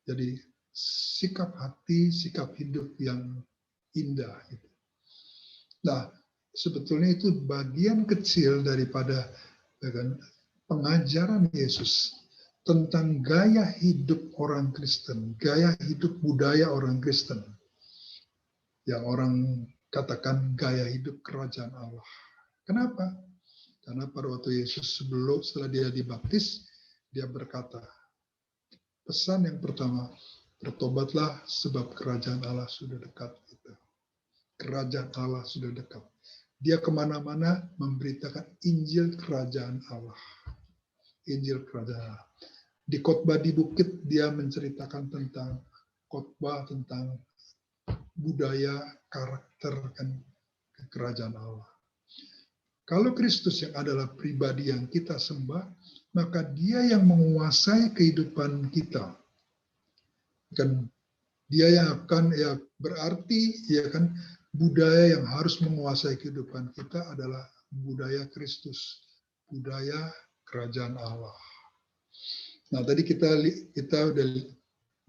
Jadi sikap hati, sikap hidup yang indah. Gitu. Nah, sebetulnya itu bagian kecil daripada pengajaran Yesus tentang gaya hidup orang Kristen, gaya hidup budaya orang Kristen. Yang orang katakan gaya hidup kerajaan Allah. Kenapa? Karena pada waktu Yesus setelah dia dibaptis, dia berkata, pesan yang pertama, bertobatlah sebab kerajaan Allah sudah dekat. Kerajaan Allah sudah dekat. Dia kemana-mana memberitakan Injil kerajaan Allah. Injil kerajaan Allah. Di khotbah di bukit dia menceritakan tentang khotbah tentang budaya, karakter dan kerajaan Allah. Kalau Kristus yang adalah pribadi yang kita sembah, maka dia yang menguasai kehidupan kita. Kan dia yang akan berarti kan budaya yang harus menguasai kehidupan kita adalah budaya Kristus, budaya kerajaan Allah. Nah, tadi kita udah,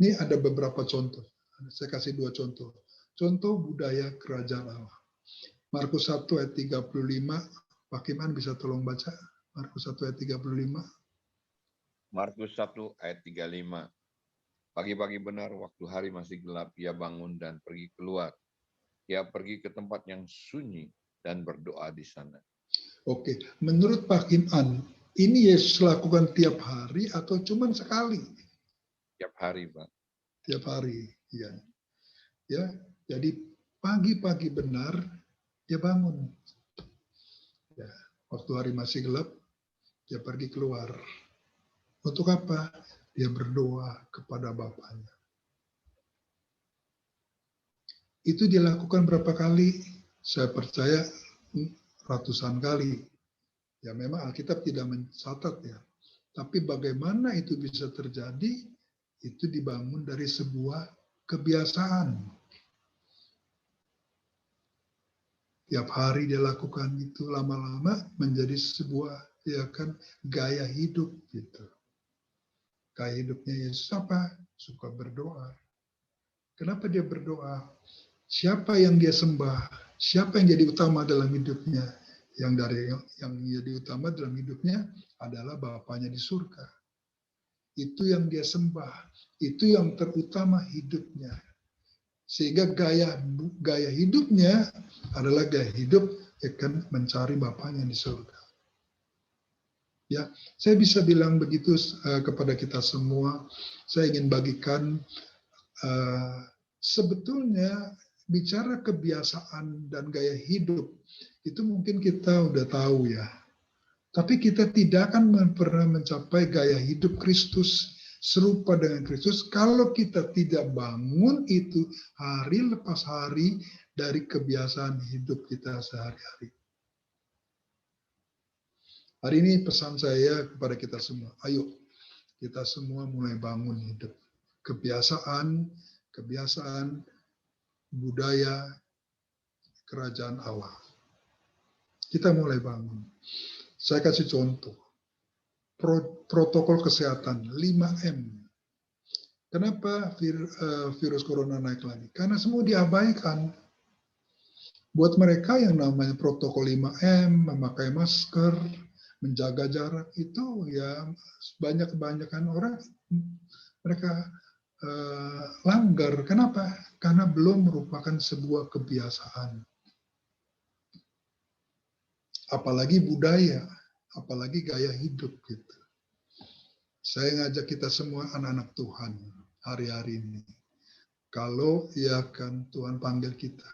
ini ada beberapa contoh. Saya kasih 2 contoh. Contoh budaya kerajaan Allah. Markus 1 ayat 35, Pak Kiman bisa tolong baca? Markus 1 ayat 35. Markus 1 ayat 35. Pagi-pagi benar, waktu hari masih gelap, ia bangun dan pergi keluar. Ia pergi ke tempat yang sunyi dan berdoa di sana. Oke, menurut Pak Kiman, ini Yesus lakukan tiap hari atau cuma sekali? Tiap hari, Pak. Tiap hari, ya. Ya, jadi pagi-pagi benar dia bangun. Ya, waktu hari masih gelap, dia pergi keluar. Untuk apa? Dia berdoa kepada Bapaknya. Itu dilakukan berapa kali? Saya percaya ratusan kali. Ya memang Alkitab tidak mencatat ya. Tapi bagaimana itu bisa terjadi? Itu dibangun dari sebuah kebiasaan. Tiap hari dia lakukan itu, lama-lama menjadi sebuah gaya hidup gitu. Gaya hidupnya Yesus apa? Suka berdoa. Kenapa dia berdoa? Siapa yang dia sembah? Siapa yang jadi utama dalam hidupnya? Yang jadi utama dalam hidupnya adalah Bapaknya di surga. Itu yang dia sembah. Itu yang terutama hidupnya. Sehingga gaya hidupnya adalah gaya hidup akan mencari Bapaknya di surga. Ya, saya bisa bilang begitu kepada kita semua. Saya ingin bagikan sebetulnya bicara kebiasaan dan gaya hidup itu mungkin kita udah tahu ya. Tapi kita tidak akan pernah mencapai gaya hidup Kristus, serupa dengan Kristus, kalau kita tidak bangun itu hari lepas hari dari kebiasaan hidup kita sehari-hari. Hari ini pesan saya kepada kita semua, ayo kita semua mulai bangun hidup. Kebiasaan budaya kerajaan Allah. Kita mulai bangun. Saya kasih contoh. Protokol kesehatan 5M. Kenapa virus corona naik lagi? Karena semua diabaikan. Buat mereka yang namanya protokol 5M, memakai masker, menjaga jarak, itu ya kebanyakan orang mereka langgar. Kenapa? Karena belum merupakan sebuah kebiasaan. Apalagi budaya, apalagi gaya hidup gitu. Saya ngajak kita semua anak-anak Tuhan hari-hari ini. Kalau ya kan Tuhan panggil kita,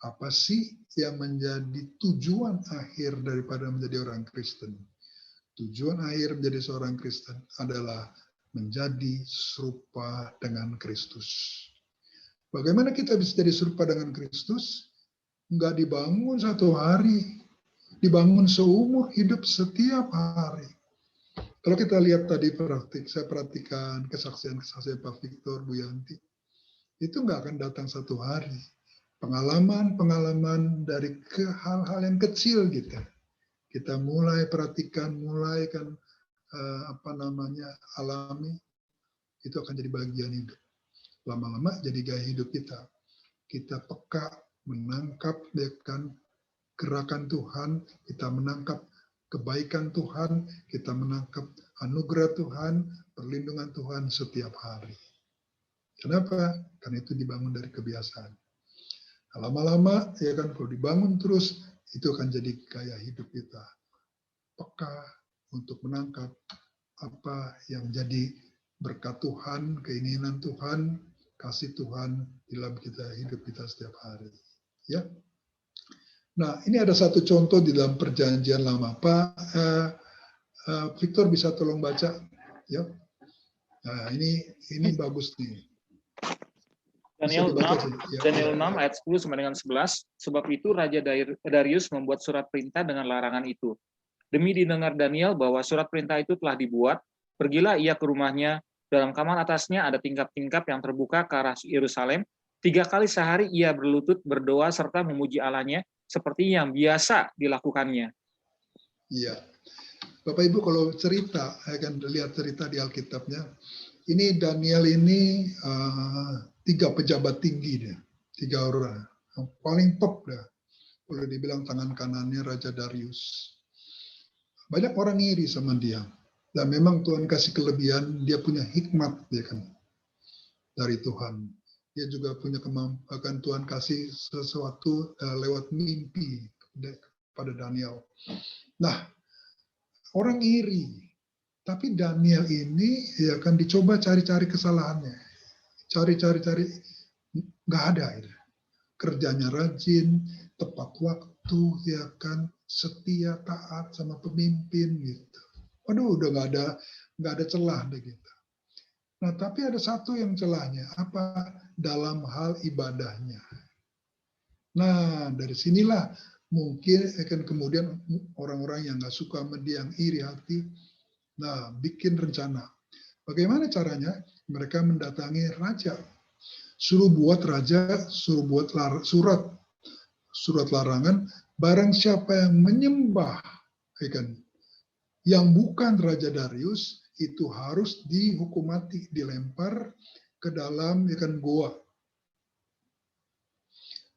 apa sih yang menjadi tujuan akhir daripada menjadi orang Kristen? Tujuan akhir menjadi seorang Kristen adalah menjadi serupa dengan Kristus. Bagaimana kita bisa jadi serupa dengan Kristus? Enggak dibangun satu hari, dibangun seumur hidup setiap hari. Kalau kita lihat tadi saya perhatikan kesaksian-kesaksian Pak Victor, Bu Yanti, itu enggak akan datang satu hari. Pengalaman dari hal-hal yang kecil gitu. Kita mulai perhatikan, alami, itu akan jadi bagian hidup. Lama-lama jadi gaya hidup kita. Kita peka menangkap gerakan Tuhan, kita menangkap kebaikan Tuhan, kita menangkap anugerah Tuhan, perlindungan Tuhan setiap hari. Kenapa? Karena itu dibangun dari kebiasaan. Lama-lama ya kan, kalau dibangun terus, itu akan jadi gaya hidup kita. Peka untuk menangkap apa yang jadi berkat Tuhan, keinginan Tuhan, kasih Tuhan dalam hidup kita setiap hari. Ya. Nah, ini ada satu contoh di dalam Perjanjian Lama. Pak Victor bisa tolong baca, ya. Nah, ini bagus nih. Daniel 6 ayat 10 sampai dengan 11. Sebab itu Raja Darius membuat surat perintah dengan larangan itu. Demi didengar Daniel bahwa surat perintah itu telah dibuat, pergilah ia ke rumahnya. Dalam kamar atasnya ada tingkap-tingkap yang terbuka ke arah Yerusalem. 3 kali sehari ia berlutut, berdoa, serta memuji Allahnya, seperti yang biasa dilakukannya. Iya. Bapak Ibu kalau cerita, saya akan lihat cerita di Alkitabnya. Ini Daniel ini 3 pejabat tinggi dia, 3 orang. Yang paling top dah. Boleh dibilang tangan kanannya Raja Darius. Banyak orang iri sama dia. Dan memang Tuhan kasih kelebihan, dia punya hikmat ya kan, dari Tuhan. Dia juga punya kemampuan, Tuhan kasih sesuatu lewat mimpi pada Daniel. Nah, orang iri. Tapi Daniel ini ya kan dicoba cari-cari kesalahannya. Cari, nggak ada. Ya. Kerjanya rajin, tepat waktu, ya kan, setia, taat sama pemimpin gitu. Waduh, udah nggak ada celah deh gitu. Nah, tapi ada satu yang celahnya, apa? Dalam hal ibadahnya. Nah, dari sinilah mungkin akan kemudian orang-orang yang nggak suka sama dia, yang iri hati, nah, bikin rencana. Bagaimana caranya? Mereka mendatangi raja. Suruh buat surat larangan, barang siapa yang menyembah ya kan, yang bukan Raja Darius, itu harus dihukum mati, dilempar ke dalam ya kan, goa.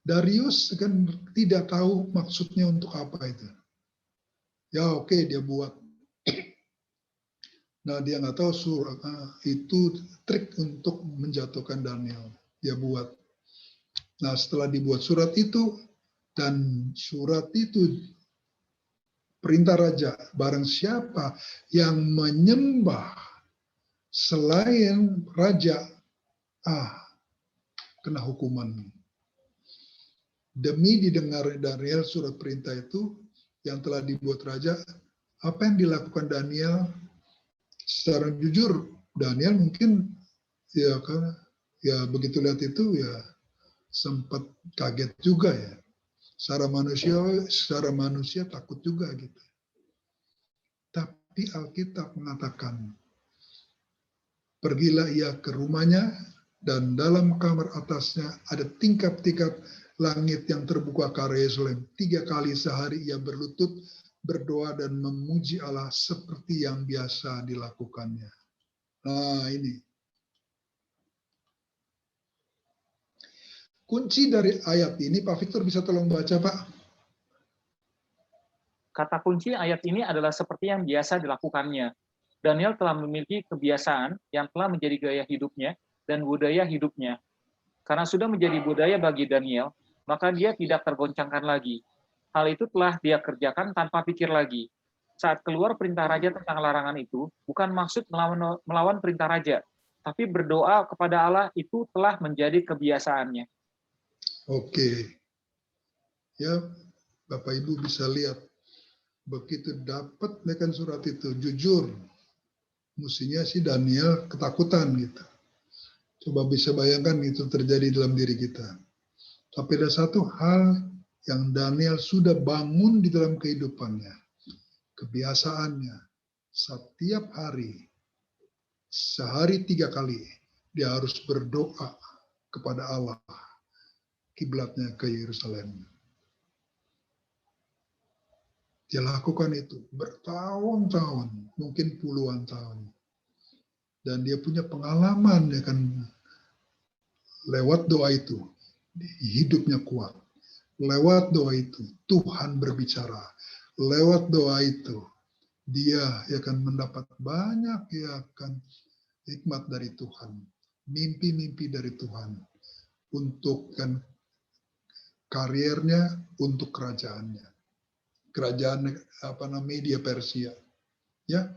Darius kan tidak tahu maksudnya untuk apa itu. Ya oke, dia buat. Nah dia nggak tahu itu trik untuk menjatuhkan Daniel. Dia buat. Nah setelah dibuat surat itu, dan surat itu perintah raja, barang siapa yang menyembah selain raja, kena hukuman. Demi didengar Daniel surat perintah itu yang telah dibuat raja, apa yang dilakukan Daniel secara jujur, Daniel mungkin ya kan ya begitu lihat itu ya sempat kaget juga ya. Secara manusia takut juga gitu. Tapi Alkitab mengatakan, pergilah ia ke rumahnya dan dalam kamar atasnya ada tingkap-tingkap langit yang terbuka ke arah Yerusalem. 3 kali sehari ia berlutut, berdoa dan memuji Allah seperti yang biasa dilakukannya. Nah ini. Kunci dari ayat ini, Pak Victor bisa tolong baca, Pak? Kata kunci ayat ini adalah seperti yang biasa dilakukannya. Daniel telah memiliki kebiasaan yang telah menjadi gaya hidupnya dan budaya hidupnya. Karena sudah menjadi budaya bagi Daniel, maka dia tidak tergoncangkan lagi. Hal itu telah dia kerjakan tanpa pikir lagi. Saat keluar perintah raja tentang larangan itu, bukan maksud melawan perintah raja, tapi berdoa kepada Allah itu telah menjadi kebiasaannya. Oke. Ya, Bapak Ibu bisa lihat. Begitu dapat mekan surat itu, jujur, mestinya si Daniel ketakutan gitu. Coba bisa bayangkan itu terjadi dalam diri kita. Tapi ada satu hal yang Daniel sudah bangun di dalam kehidupannya. Kebiasaannya, setiap hari, sehari 3 kali, dia harus berdoa kepada Allah. Kiblatnya ke Yerusalem. Dia lakukan itu bertahun-tahun, mungkin puluhan tahun. Dan dia punya pengalaman ya kan lewat doa itu hidupnya kuat. Lewat doa itu Tuhan berbicara. Lewat doa itu dia akan mendapat banyak ya kan hikmat dari Tuhan, mimpi-mimpi dari Tuhan untuk kan kariernya, untuk kerajaannya. Kerajaan Media Persia. Ya.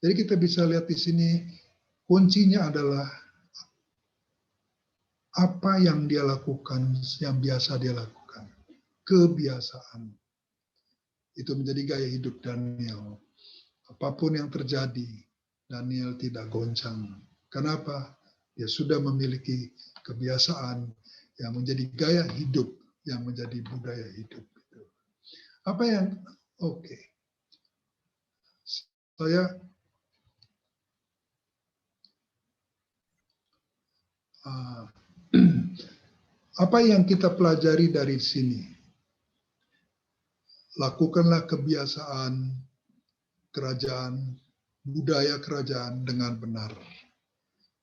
Jadi kita bisa lihat di sini kuncinya adalah apa yang dia lakukan, yang biasa dia lakukan. Kebiasaan. Itu menjadi gaya hidup Daniel. Apapun yang terjadi, Daniel tidak goncang. Kenapa? Dia sudah memiliki kebiasaan yang menjadi gaya hidup, yang menjadi budaya hidup. Apa yang oke. Saya apa yang kita pelajari dari sini? Lakukanlah kebiasaan kerajaan, budaya kerajaan dengan benar.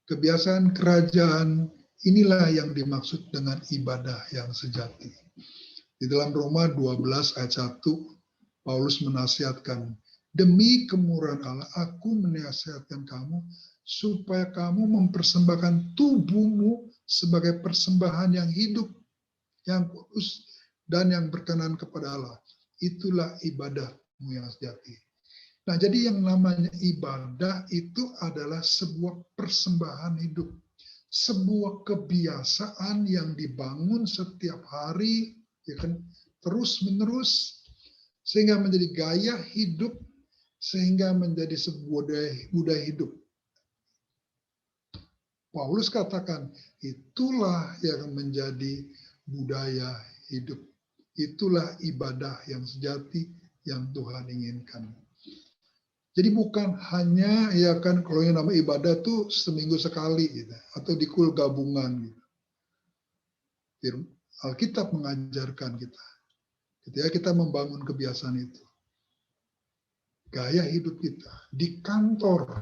Kebiasaan kerajaan inilah yang dimaksud dengan ibadah yang sejati. Di dalam Roma 12 ayat 1, Paulus menasihatkan, demi kemurahan Allah, aku menasihatkan kamu supaya kamu mempersembahkan tubuhmu sebagai persembahan yang hidup, yang kudus, dan yang berkenan kepada Allah. Itulah ibadahmu yang sejati. Nah, jadi yang namanya ibadah itu adalah sebuah persembahan hidup. Sebuah kebiasaan yang dibangun setiap hari, ya kan, terus menerus sehingga menjadi gaya hidup, sehingga menjadi sebuah budaya hidup. Paulus katakan itulah yang menjadi budaya hidup, itulah ibadah yang sejati yang Tuhan inginkan. Jadi bukan hanya ya kan kalau yang nama ibadah tuh seminggu sekali gitu, atau di kul gabungan gitu. Alkitab mengajarkan kita ketika kita membangun kebiasaan itu. Gaya hidup kita di kantor,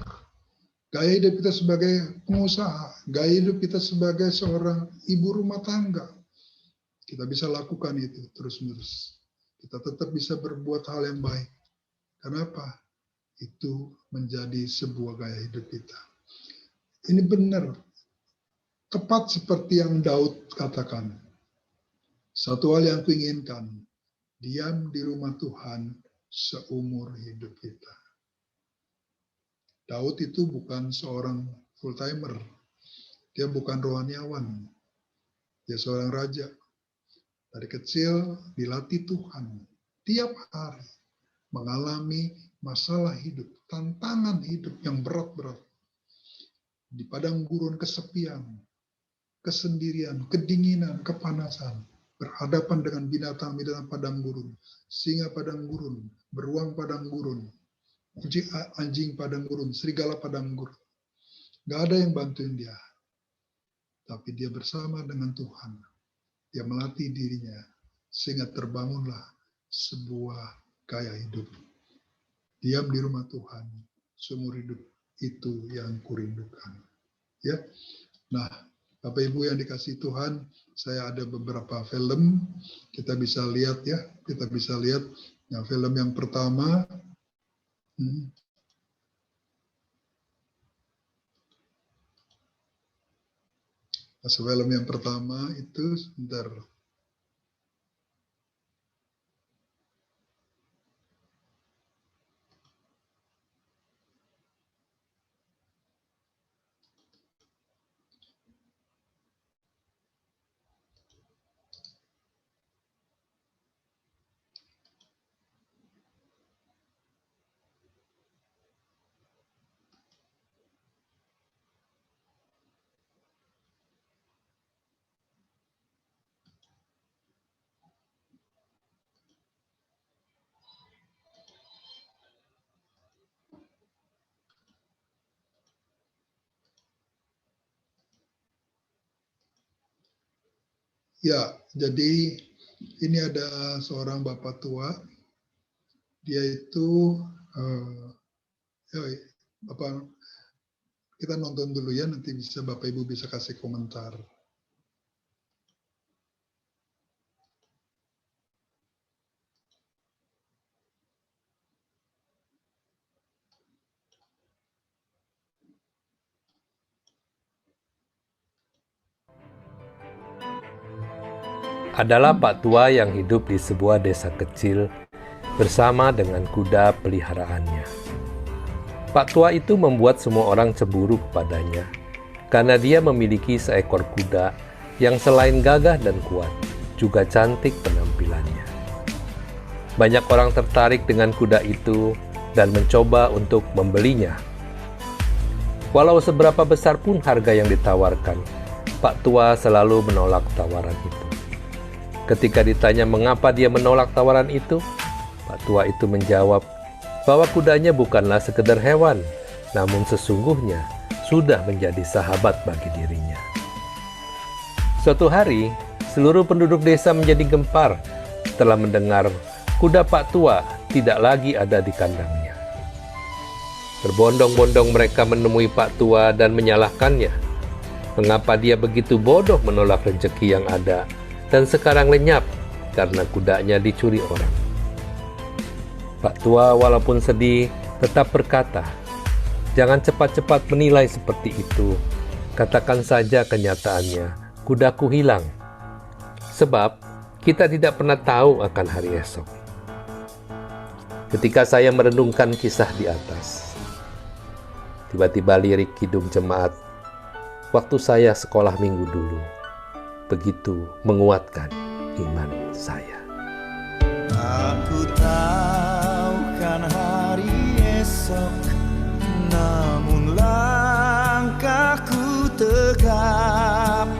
gaya hidup kita sebagai pengusaha, gaya hidup kita sebagai seorang ibu rumah tangga, Kita bisa lakukan itu terus-menerus. Kita tetap bisa berbuat hal yang baik. Kenapa? Itu menjadi sebuah gaya hidup kita. Ini benar. Tepat seperti yang Daud katakan. Satu hal yang kuinginkan, diam di rumah Tuhan seumur hidup kita. Daud itu bukan seorang full-timer. Dia bukan rohaniawan. Dia seorang raja. Dari kecil dilatih Tuhan. Tiap hari mengalami masalah hidup, tantangan hidup yang berat-berat. Di padang gurun kesepian, kesendirian, kedinginan, kepanasan. Berhadapan dengan binatang-binatang padang gurun. Singa padang gurun, beruang padang gurun. Anjing padang gurun, serigala padang gurun. Gak ada yang bantuin dia. Tapi dia bersama dengan Tuhan. Dia melatih dirinya sehingga terbangunlah sebuah gaya hidup. Diam di rumah Tuhan seumur hidup, itu yang kurindukan. Ya. Nah, Bapak Ibu yang dikasihi Tuhan, saya ada beberapa film kita bisa lihat ya. Kita bisa lihat yang film yang pertama. Film yang pertama itu sebentar. Ya, jadi ini ada seorang bapak tua. Dia itu, Bapak, kita nonton dulu ya, nanti bisa Bapak Ibu bisa kasih komentar. Adalah Pak Tua yang hidup di sebuah desa kecil bersama dengan kuda peliharaannya. Pak Tua itu membuat semua orang cemburu kepadanya karena dia memiliki seekor kuda yang selain gagah dan kuat, juga cantik penampilannya. Banyak orang tertarik dengan kuda itu dan mencoba untuk membelinya. Walau seberapa besar pun harga yang ditawarkan, Pak Tua selalu menolak tawaran itu. Ketika ditanya mengapa dia menolak tawaran itu, Pak Tua itu menjawab bahwa kudanya bukanlah sekedar hewan, namun sesungguhnya sudah menjadi sahabat bagi dirinya. Suatu hari, seluruh penduduk desa menjadi gempar setelah mendengar kuda Pak Tua tidak lagi ada di kandangnya. Berbondong-bondong mereka menemui Pak Tua dan menyalahkannya. Mengapa dia begitu bodoh menolak rezeki yang ada dan sekarang lenyap karena kudanya dicuri orang. Pak Tua walaupun sedih tetap berkata, "Jangan cepat-cepat menilai seperti itu. Katakan saja kenyataannya, kudaku hilang. Sebab kita tidak pernah tahu akan hari esok." Ketika saya merenungkan kisah di atas, tiba-tiba lirik kidung jemaat waktu saya sekolah minggu dulu begitu menguatkan iman saya. Aku tahu kan hari esok, namun langkahku tegap.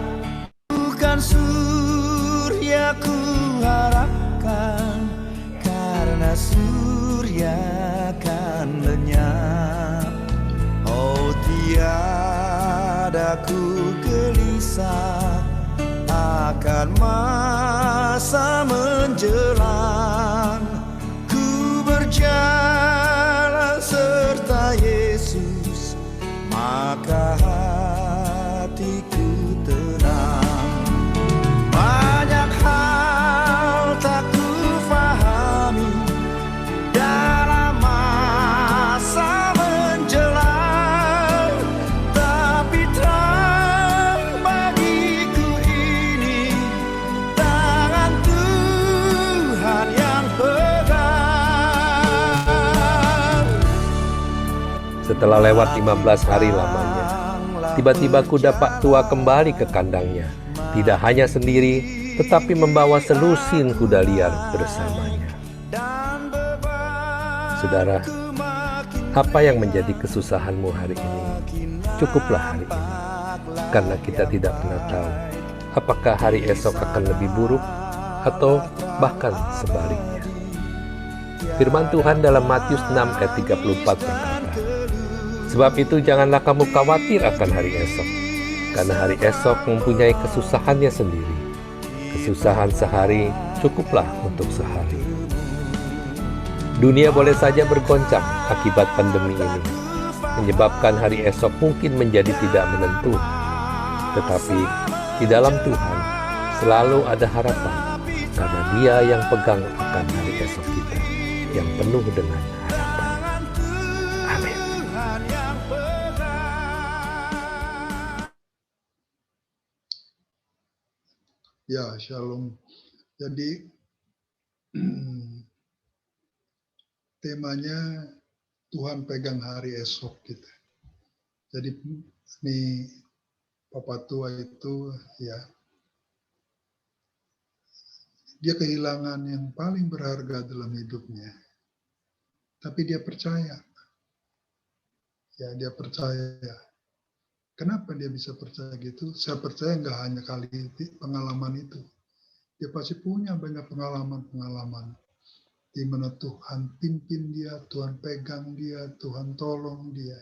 Bukan surya ku harapkan, karena surya kan lenyap. Oh, tiada ku gelisah akan masa menjelang. Ku berjalan serta Yesus, maka hatiku tenang. Banyak hal Setelah lewat 15 hari lamanya, tiba-tiba kuda Pak Tua kembali ke kandangnya. Tidak hanya sendiri, tetapi membawa selusin kuda liar bersamanya. Saudara, apa yang menjadi kesusahanmu hari ini? Cukuplah hari ini, karena kita tidak pernah tahu apakah hari esok akan lebih buruk atau bahkan sebaliknya. Firman Tuhan dalam Matius 6 ayat 34 berkata, "Sebab itu janganlah kamu khawatir akan hari esok, karena hari esok mempunyai kesusahannya sendiri. Kesusahan sehari cukuplah untuk sehari." Dunia boleh saja bergoncang akibat pandemi ini, menyebabkan hari esok mungkin menjadi tidak menentu. Tetapi di dalam Tuhan selalu ada harapan, karena Dia yang pegang akan hari esok kita, yang penuh dengan harapan. Amin. Ya, shalom. Jadi temanya Tuhan pegang hari esok kita. Jadi ini Papa Tua itu ya, dia kehilangan yang paling berharga dalam hidupnya. Tapi dia percaya. Ya, dia percaya. Kenapa dia bisa percaya gitu? Saya percaya nggak hanya kali pengalaman itu. Dia pasti punya banyak pengalaman-pengalaman di mana Tuhan pimpin dia, Tuhan pegang dia, Tuhan tolong dia.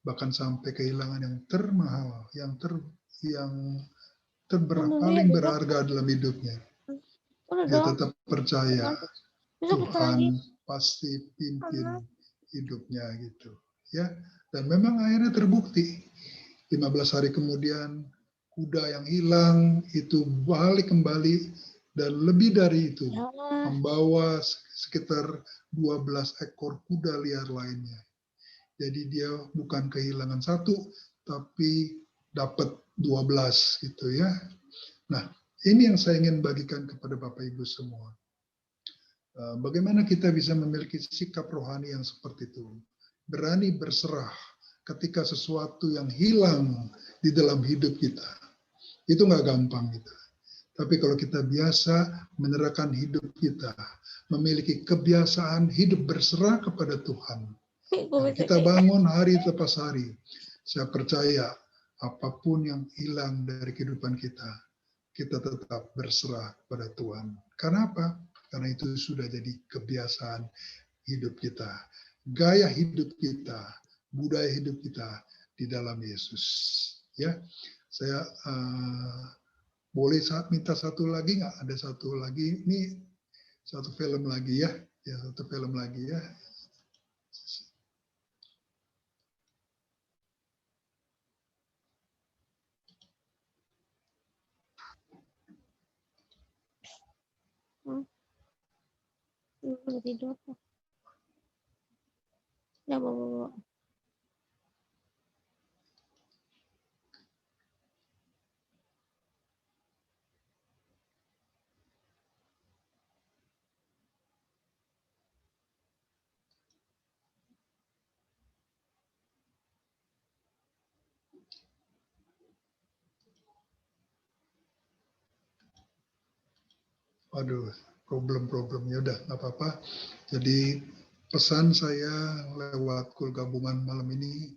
Bahkan sampai kehilangan yang termahal, yang paling berharga dalam hidupnya. Dia tetap percaya Tuhan pasti pimpin hidupnya gitu. Ya, dan memang akhirnya terbukti. 15 hari kemudian kuda yang hilang itu balik kembali, dan lebih dari itu membawa sekitar 12 ekor kuda liar lainnya. Jadi dia bukan kehilangan satu, tapi dapat 12 gitu ya. Nah, ini yang saya ingin bagikan kepada Bapak Ibu semua. Bagaimana kita bisa memiliki sikap rohani yang seperti itu? Berani berserah ketika sesuatu yang hilang di dalam hidup kita. Itu nggak gampang gitu. Tapi kalau kita biasa menyerahkan hidup kita, memiliki kebiasaan hidup berserah kepada Tuhan, dan kita bangun hari lepas hari, saya percaya apapun yang hilang dari kehidupan kita, kita tetap berserah kepada Tuhan. Karena apa? Karena itu sudah jadi kebiasaan hidup kita, gaya hidup kita, budaya hidup kita di dalam Yesus. Ya, saya boleh minta satu lagi nggak? Ada satu lagi, ini satu film lagi ya, satu film lagi ya. Tidur. Ya, bawa. Waduh, problem-problemnya udah nggak apa-apa. Jadi pesan saya lewat Kul Gabungan malam ini,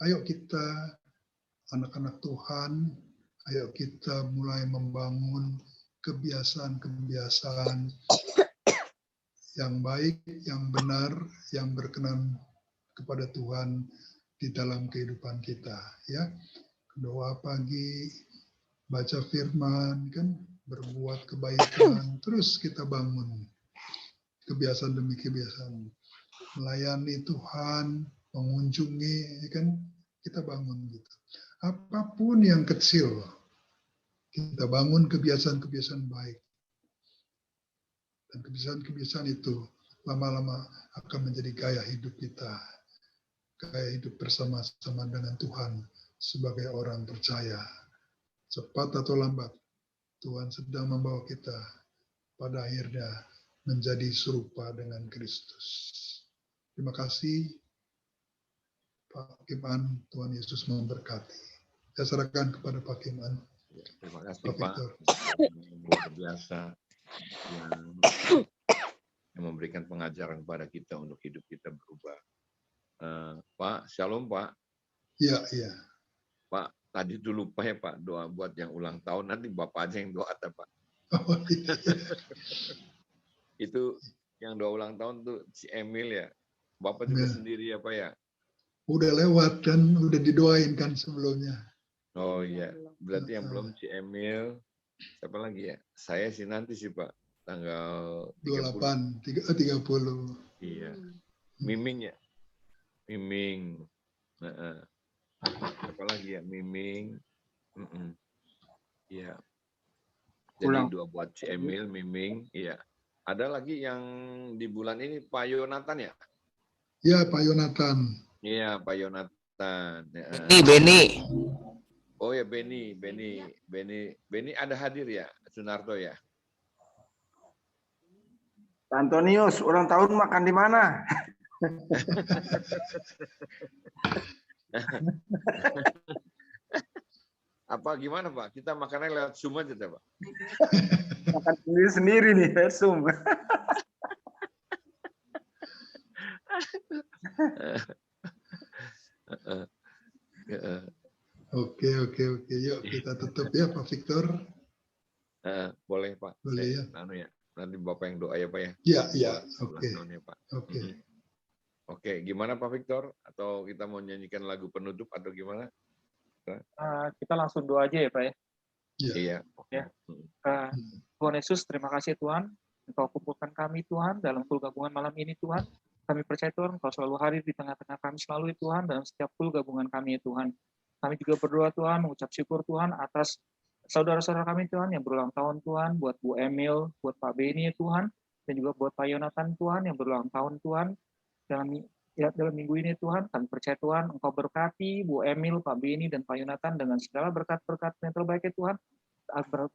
ayo kita anak-anak Tuhan, ayo kita mulai membangun kebiasaan-kebiasaan yang baik, yang benar, yang berkenan kepada Tuhan di dalam kehidupan kita. Ya, doa pagi, baca firman, kan, berbuat kebaikan, terus kita bangun kebiasaan demi kebiasaan, melayani Tuhan, mengunjungi, kan, kita bangun gitu. Apapun yang kecil, kita bangun kebiasaan-kebiasaan baik, dan kebiasaan-kebiasaan itu lama-lama akan menjadi gaya hidup kita, gaya hidup bersama-sama dengan Tuhan sebagai orang percaya. Cepat atau lambat, Tuhan sedang membawa kita pada akhirnya menjadi serupa dengan Kristus. Terima kasih. Pak Kiman, Tuhan Yesus memberkati. Saya serahkan kepada Pak Kiman. Ya, terima kasih Pak Pak. Victor. Luar biasa yang memberikan pengajaran kepada kita untuk hidup kita berubah. Pak, shalom Pak. Iya, iya. Pak, tadi tuh lupa ya Pak, doa buat yang ulang tahun, nanti Bapak aja yang doa Pak. Oh, iya. Itu yang doa ulang tahun tuh si Emil ya. Bapak juga Emil. sendiri ya Pak ya? Udah lewat kan, udah didoain kan sebelumnya. Oh iya, berarti yang belum si Emil, siapa lagi ya? Saya sih nanti sih Pak, tanggal 28, 30. Iya. Miming ya? Miming. Apa lagi ya? Miming. Iya. Jadi dua buat si Emil, Miming. Iya. Ada lagi yang di bulan ini Pak Yonatan ya? Iya, Pak Yonatan. Iya, Pak Yonatan. Beni. Oh ya, Beni ada hadir ya, Sunarto ya? Antonius, ulang tahun makan di mana? Apa gimana Pak? Kita makannya lewat Zoom aja Pak? Makan sendiri nih, Zoom. Oke. Yuk kita tutup ya Pak Victor. Boleh Pak. Boleh ya. Nanti Bapak yang doa ya Pak ya. Iya. Oke. Oke, gimana Pak Victor? Atau kita mau nyanyikan lagu penutup atau gimana? Kita langsung doa aja ya Pak ya. Iya. Ya. Tuhan Yesus, terima kasih Tuhan. Engkau kumpulkan kami Tuhan dalam full gabungan malam ini Tuhan. Kami percaya Tuhan, Engkau selalu hadir di tengah-tengah kami selalu Tuhan dalam setiap full gabungan kami Tuhan. Kami juga berdoa Tuhan, mengucap syukur Tuhan atas saudara-saudara kami Tuhan yang berulang tahun Tuhan, buat Bu Emil, buat Pak Beni Tuhan, dan juga buat Pak Yonatan Tuhan yang berulang tahun Tuhan. Dalam minggu ini Tuhan, kami percaya Tuhan, Engkau berkati Bu Emil, Pak Beni, dan Pak Yonatan dengan segala berkat-berkat yang terbaik Tuhan.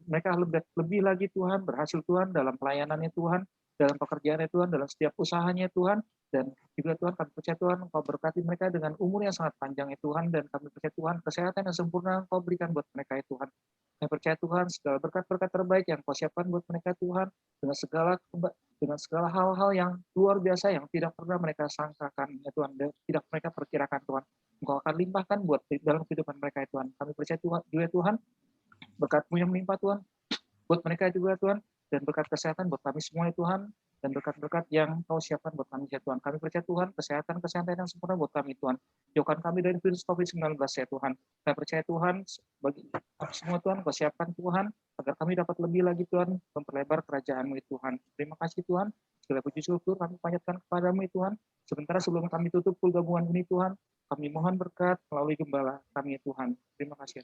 Mereka lebih lagi Tuhan, berhasil Tuhan dalam pelayanannya Tuhan, dalam pekerjaannya Tuhan, dalam setiap usahanya Tuhan, dan juga Tuhan kami percaya Tuhan Engkau berkati mereka dengan umur yang sangat panjang Tuhan, dan kami percaya Tuhan kesehatan yang sempurna Engkau berikan buat mereka Tuhan. Kami percaya Tuhan segala berkat-berkat terbaik yang Engkau siapkan buat mereka Tuhan, dengan segala hal-hal yang luar biasa yang tidak pernah mereka sangkakan Tuhan, dan tidak mereka perkirakan Tuhan. Engkau akan limpahkan buat dalam kehidupan mereka Tuhan. Kami percaya Tuhan juga Tuhan berkat-Mu yang melimpah Tuhan buat mereka juga Tuhan, dan berkat kesehatan buat kami semua Tuhan, dan berkat-berkat yang Kau siapkan buat kami ya Tuhan. Kami percaya Tuhan kesehatan yang sempurna buat kami Tuhan. Jauhkan kami dari virus COVID-19 ya Tuhan. Kami percaya Tuhan bagi kami semua Tuhan Kau siapkan Tuhan agar kami dapat lebih lagi Tuhan memperlebar kerajaan-Mu Tuhan. Terima kasih Tuhan. Segala puji syukur kami panjatkan kepada-Mu Tuhan. Sementara sebelum kami tutup full gabungan ini Tuhan, kami mohon berkat melalui gembala kami Tuhan. Terima kasih.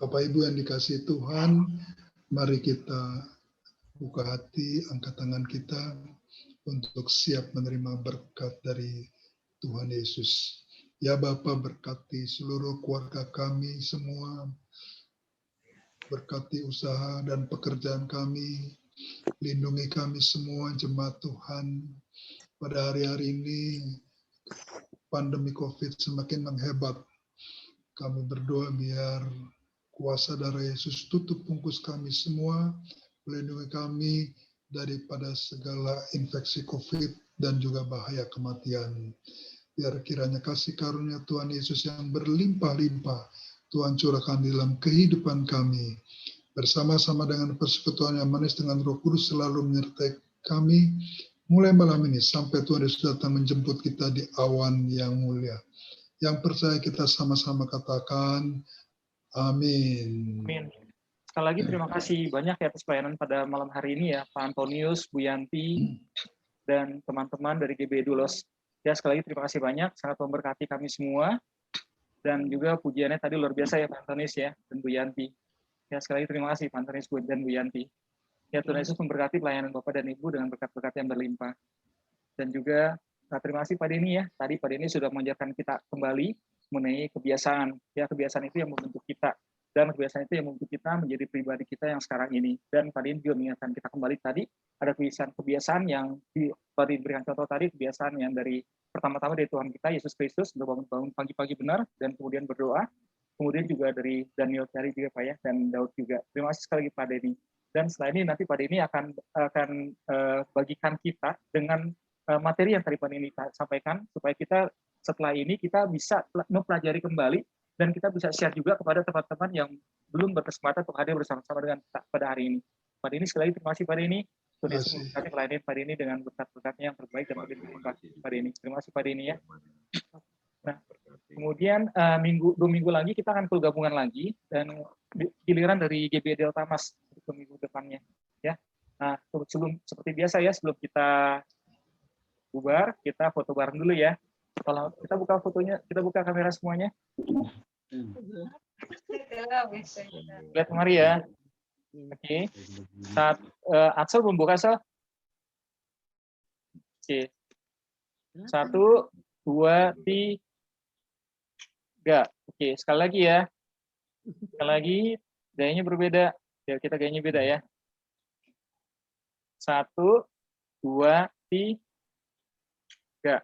Bapak Ibu yang dikasihi Tuhan, mari kita buka hati, angkat tangan kita untuk siap menerima berkat dari Tuhan Yesus. Ya Bapa, berkati seluruh keluarga kami semua, berkati usaha dan pekerjaan kami, lindungi kami semua jemaat Tuhan. Pada hari-hari ini, pandemi COVID semakin menghebat. Kami berdoa biar kuasa darah Yesus tutup bungkus kami semua, melindungi kami daripada segala infeksi COVID dan juga bahaya kematian. Biar kiranya kasih karunia Tuhan Yesus yang berlimpah-limpah Tuhan curahkan dalam kehidupan kami. Bersama-sama dengan persekutuan yang manis dengan Roh Kudus selalu menyertai kami, mulai malam ini sampai Tuhan Yesus datang menjemput kita di awan yang mulia. Yang percaya kita sama-sama katakan, amin. Amin. Sekali lagi terima kasih banyak ya atas pelayanan pada malam hari ini ya, Pak Antonius, Bu Yanti, dan teman-teman dari GB Dulos. Ya, sekali lagi terima kasih banyak, sangat memberkati kami semua. Dan juga pujiannya tadi luar biasa ya Pak Antonius ya, dan Bu Yanti. Ya, sekali lagi terima kasih Pak Antonius dan Bu Yanti. Ya, Tuhan Yesus memberkati pelayanan Bapak dan Ibu dengan berkat-berkat yang berlimpah. Dan juga terima kasih Pak Denny ya, tadi Pak Denny sudah mengajarkan kita kembali mengenai kebiasaan. Ya, kebiasaan itu yang membentuk kita. dan kebiasaan itu yang membentuk kita menjadi pribadi kita yang sekarang ini. Dan pada ini juga mengingatkan kita kembali tadi, ada kebiasaan yang tadi diberikan contoh tadi, kebiasaan yang dari pertama-tama dari Tuhan kita, Yesus Kristus, bangun pagi-pagi benar, dan kemudian berdoa. Kemudian juga dari Daniel Cari juga Pak ya, dan Daud juga. Terima kasih sekali lagi Pak Denny. Dan setelah ini nanti Pak Denny akan bagikan kita dengan materi yang tadi Pak Denny sampaikan, supaya kita setelah ini kita bisa mempelajari kembali, dan kita bisa share juga kepada teman-teman yang belum berkesempatan untuk hadir bersama-sama dengan kita pada hari ini. Pak Denny, sekali lagi terima kasih Pak Denny. Tuhan Yesus memberkati pelayanan Pak Denny dengan berkat-berkatnya yang terbaik, dan terima kasih Pak Denny. Terima kasih Pak Denny ya. Nah, kemudian 2 minggu lagi kita akan full gabungan lagi, dan giliran dari GB Delta Mas untuk minggu depannya ya. Nah, seperti biasa ya, sebelum kita bubar, kita foto bareng dulu ya. Kalau kita buka fotonya, kita buka kamera semuanya. Lihat kemari ya. Oke. Atsel belum buka, Sel? Oke. 1, 2, 3. Oke, sekali lagi ya. Sekali lagi, gayanya berbeda. Ya, kita gayanya beda ya. 1, 2, 3.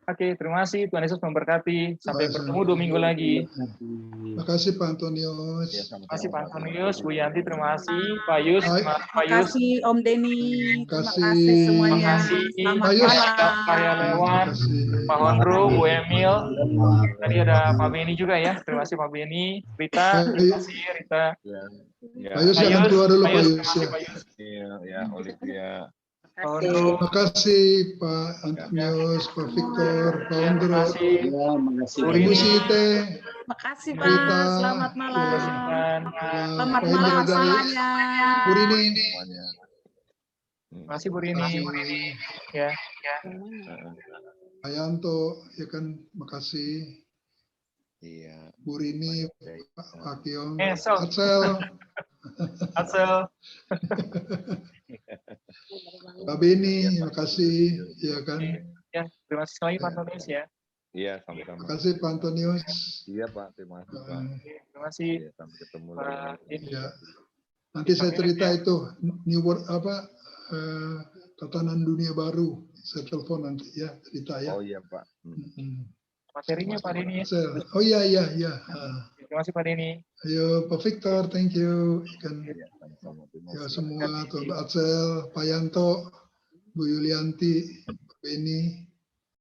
Oke, terima kasih. Tuhan Yesus memberkati. Sampai bertemu 2 minggu lagi. Terima kasih Pak Antonius. Terima kasih Pak Antonius, Bu Yanti, terima kasih. Pak Yus, Terima kasih Om Denny. Terima Terima kasih semuanya. Terima kasih. Selamat Pak Yus. malam. Pak Lewan, Pak Hondro, Bu Emil. Tadi ada Pak Beni juga ya. Terima kasih Pak Beni. Rita, terima kasih Rita. Pak Yus jangan keluar dulu Pak Yus. Terima kasih Pak Yus. Ya, Olivia. Terima kasih Pak Antonius, Pak Victor, Pak Ondro, Ibu Site. Terima kasih Pak. Rita. Selamat malam. Selamat Pak malam Indra dari semuanya. Bu Rini. Terima kasih Bu Rini. Ya. Pak Yanto, ya kan, makasih. Iya. Bu Rini, Pak Kiong, Sel. Atsel, Pak Beni, makasih, ya kan. Ya, terima kasih sekali Pak Antonius ya. Iya, sama-sama. Terima kasih Pak Antonius. Iya Pak, terima kasih Pak. Terima kasih. Iya, sampai ketemu Pak lagi. Ya. Nanti saya cerita itu New World tatanan dunia baru. Saya telepon nanti ya, cerita ya. Oh iya Pak. Materinya Pak Denny. Oh iya. Terima kasih Pak Denny. Ayo Pak Victor, thank you. Ikan. Iya, sama-sama. Terima Ya kasih. semua, Tuan Atsel, Pak Yanto, Bu Yulianti, Pak Beni.